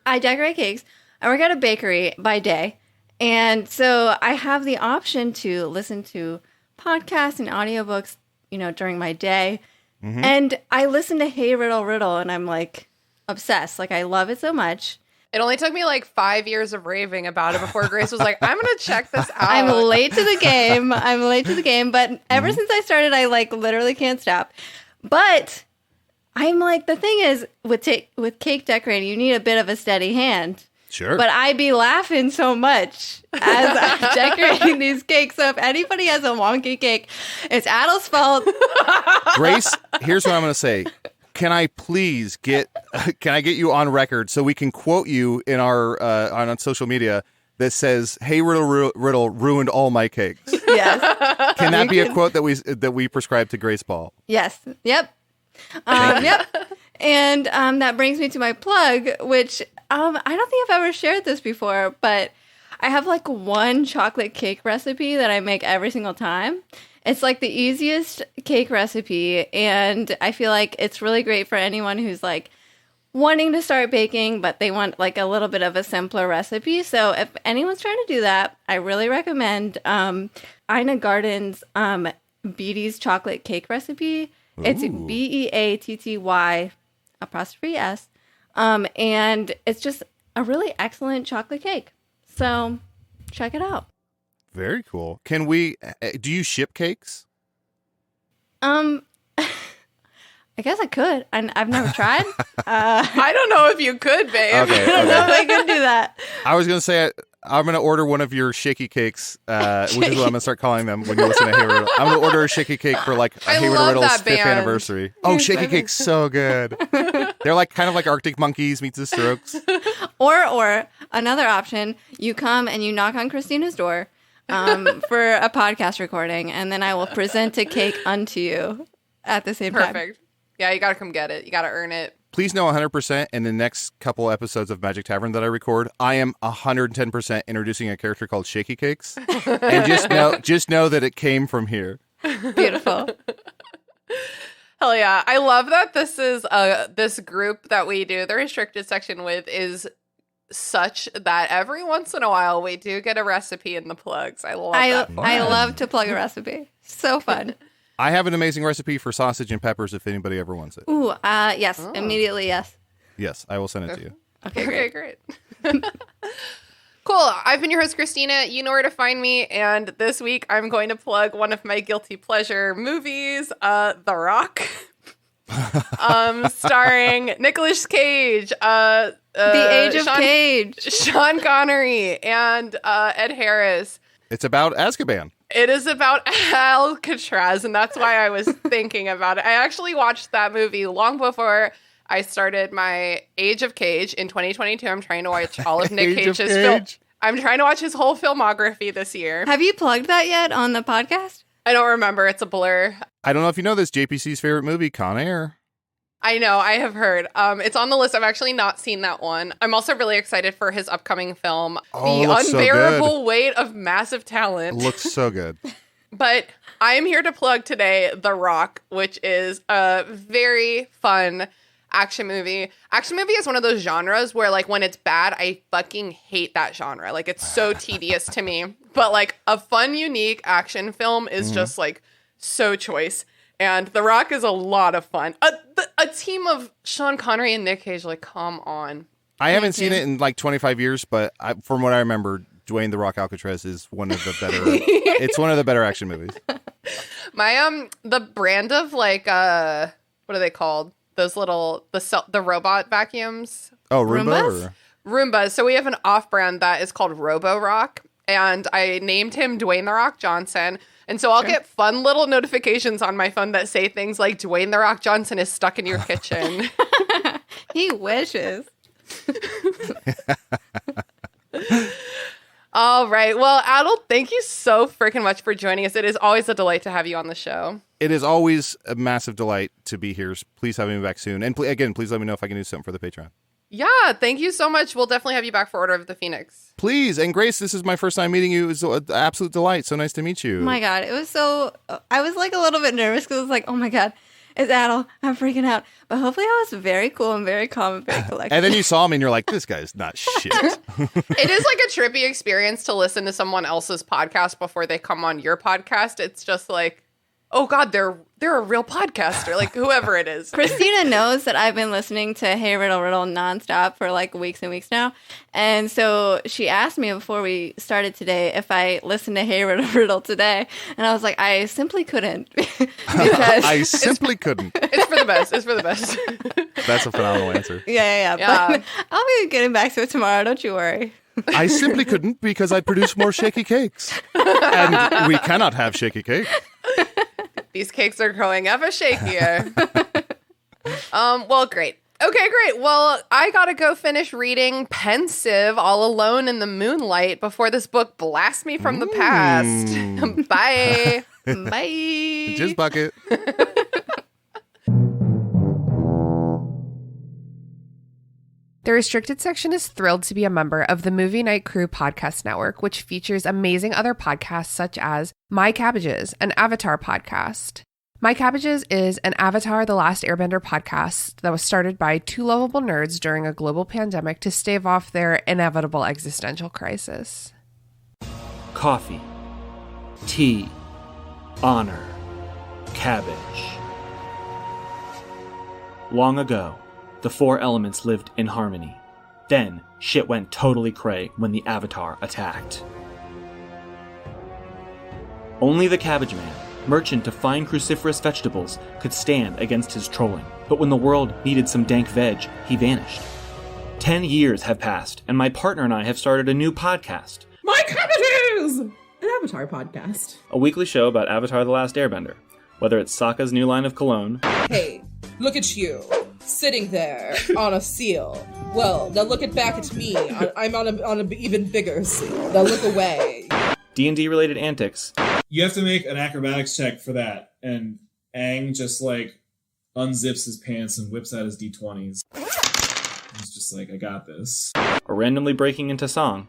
I decorate cakes. I work at a bakery by day. And so I have the option to listen to podcasts and audiobooks, during my day. Mm-hmm. And I listen to Hey Riddle Riddle and I'm like obsessed. Like I love it so much. It only took me like 5 years of raving about it before Grace was like, I'm going to check this out. I'm late to the game. But ever since I started, I like literally can't stop. But I'm like, the thing is with cake decorating, you need a bit of a steady hand. Sure. But I be laughing so much as I'm decorating these cakes. So if anybody has a wonky cake, it's Adal's fault. Grace, here's what I'm going to say. Can I please get you on record so we can quote you in our on social media that says, "Hey Riddle Riddle ruined all my cakes." Yes. Can that be a quote that we prescribe to Grace Paul? Yes. Yep. Yep. And that brings me to my plug, which I don't think I've ever shared this before, but I have like one chocolate cake recipe that I make every single time. It's like the easiest cake recipe, and I feel like it's really great for anyone who's like wanting to start baking, but they want like a little bit of a simpler recipe. So if anyone's trying to do that, I really recommend Ina Garden's Beatty's chocolate cake recipe. It's BEATTY '*S. And it's just a really excellent chocolate cake. So check it out. Very cool. Can we? Do you ship cakes? I guess I could. I've never tried. I don't know if you could, babe. Okay, I don't know if I could do that. I was going to say I'm going to order one of your shaky cakes, which is what I'm going to start calling them when you listen to Hey Riddle. I'm going to order a shaky cake for like a Hey Riddle Riddle's 5th anniversary. Oh, shaky cake's so good. They're like kind of like Arctic Monkeys meets the Strokes. Or another option, you come and you knock on Christina's door for a podcast recording, and then I will present a cake unto you at the same time. Perfect. Yeah, you got to come get it. You got to earn it. Please know 100% in the next couple episodes of Magic Tavern that I record, I am 110% introducing a character called Shaky Cakes. And just know that it came from here. Beautiful. Hell yeah. I love that this is this group that we do the restricted section with is such that every once in a while we do get a recipe in the plugs. I love that. I love to plug a recipe. So fun. I have an amazing recipe for sausage and peppers if anybody ever wants it. Ooh, yes. Oh. Immediately, yes. Yes, I will send it to you. Okay, great. Cool. I've been your host, Christina. You know where to find me. And this week, I'm going to plug one of my guilty pleasure movies, The Rock, starring Nicolas Cage, The Age of Cage, Sean Connery, and Ed Harris. It's about Azkaban. It is about Alcatraz, and that's why I was thinking about it. I actually watched that movie long before I started my Age of Cage in 2022. I'm trying to watch all of Nick Cage's films. I'm trying to watch his whole filmography this year. Have you plugged that yet on the podcast? I don't remember. It's a blur. I don't know if you know this. JPC's favorite movie, Con Air. I know. I have heard. It's on the list. I've actually not seen that one. I'm also really excited for his upcoming film, The Unbearable Weight of Massive Talent. Looks so good. But I'm here to plug today The Rock, which is a very fun action movie. Action movie is one of those genres where, like, when it's bad, I fucking hate that genre. Like, it's so tedious to me. But, like, a fun, unique action film is just, like, so choice. And The Rock is a lot of fun. A team of Sean Connery and Nick Cage, like, come on. I haven't seen it in, like, 25 years, but from what I remember, Dwayne The Rock Alcatraz is one of the better... it's one of the better action movies. My, the brand of, like, what are they called? Those little, the robot vacuums. Oh, Roombas? Roombas. So we have an off-brand that is called Robo Rock, and I named him Dwayne The Rock Johnson. And so I'll get fun little notifications on my phone that say things like, Dwayne The Rock Johnson is stuck in your kitchen. He wishes. All right. Well, Adal, thank you so freaking much for joining us. It is always a delight to have you on the show. It is always a massive delight to be here. Please have me back soon. And please let me know if I can do something for the Patreon. Yeah, thank you so much. We'll definitely have you back for Order of the Phoenix. Please. And Grace, this is my first time meeting you. It was an absolute delight. So nice to meet you. Oh my God. It was so... I was like a little bit nervous because I was like, oh my God, it's Adal. I'm freaking out. But hopefully I was very cool and very calm and very collected. And then you saw me and you're like, this guy's not shit. It is like a trippy experience to listen to someone else's podcast before they come on your podcast. It's just like, oh God, they're a real podcaster, like whoever it is. Christina knows that I've been listening to Hey Riddle Riddle nonstop for like weeks and weeks now. And so she asked me before we started today if I listened to Hey Riddle Riddle today. And I was like, I simply couldn't. Because I simply couldn't. It's for the best. It's for the best. That's a phenomenal answer. Yeah. But I'll be getting back to it tomorrow. Don't you worry. I simply couldn't because I'd produce more shaky cakes. And we cannot have shaky cake. These cakes are growing ever shakier. Well, great. Okay, great. Well, I gotta go finish reading Pensieve all alone in the moonlight before this book blasts me from the past. Bye. Bye. Jizz bucket. The Restricted Section is thrilled to be a member of the Movie Night Crew podcast network, which features amazing other podcasts such as My Cabbages, an Avatar podcast. My Cabbages is an Avatar The Last Airbender podcast that was started by two lovable nerds during a global pandemic to stave off their inevitable existential crisis. Coffee, tea, honor, cabbage. Long ago, the four elements lived in harmony. Then, shit went totally cray when the Avatar attacked. Only the Cabbage Man, merchant of fine cruciferous vegetables, could stand against his trolling. But when the world needed some dank veg, he vanished. 10 years have passed, and my partner and I have started a new podcast. My Cabbages! An Avatar podcast. A weekly show about Avatar The Last Airbender. Whether it's Sokka's new line of cologne... Hey, look at you. Sitting there on a seal. Well, now look back at me. I'm on an even bigger seal. Now look away. D&D related antics. You have to make an acrobatics check for that. And Aang just like unzips his pants and whips out his D20s. He's just like, I got this. Or randomly breaking into song.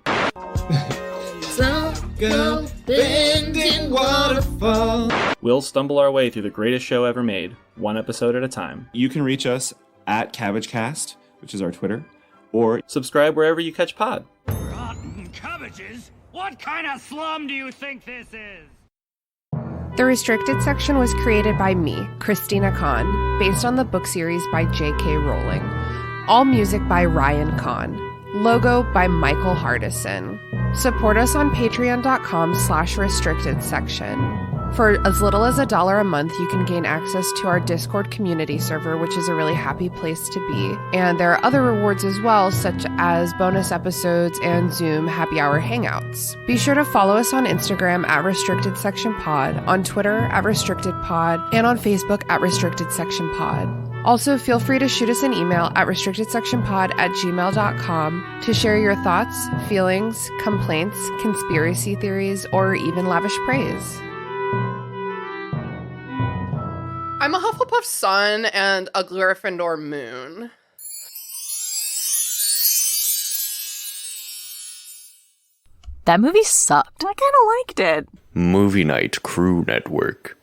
Go bending waterfall. We'll stumble our way through the greatest show ever made, one episode at a time. You can reach us at CabbageCast, which is our Twitter, or subscribe wherever you catch pod. Rotten cabbages? What kind of slum do you think this is? The Restricted section was created by me, Christina Kahn, based on the book series by J.K. Rowling. All music by Ryan Kahn. Logo by Michael Hardison. Support us on patreon.com/restricted section. For as little as $1 a month, you can gain access to our Discord community server, which is a really happy place to be. And there are other rewards as well, such as bonus episodes and Zoom happy hour hangouts. Be sure to follow us on Instagram at Restricted Section Pod, on Twitter at Restricted Pod, and on Facebook at Restricted Section Pod. Also, feel free to shoot us an email at restrictedsectionpod@gmail.com to share your thoughts, feelings, complaints, conspiracy theories, or even lavish praise. I'm a Hufflepuff sun and a Gryffindor moon. That movie sucked. I kind of liked it. Movie Night Crew Network.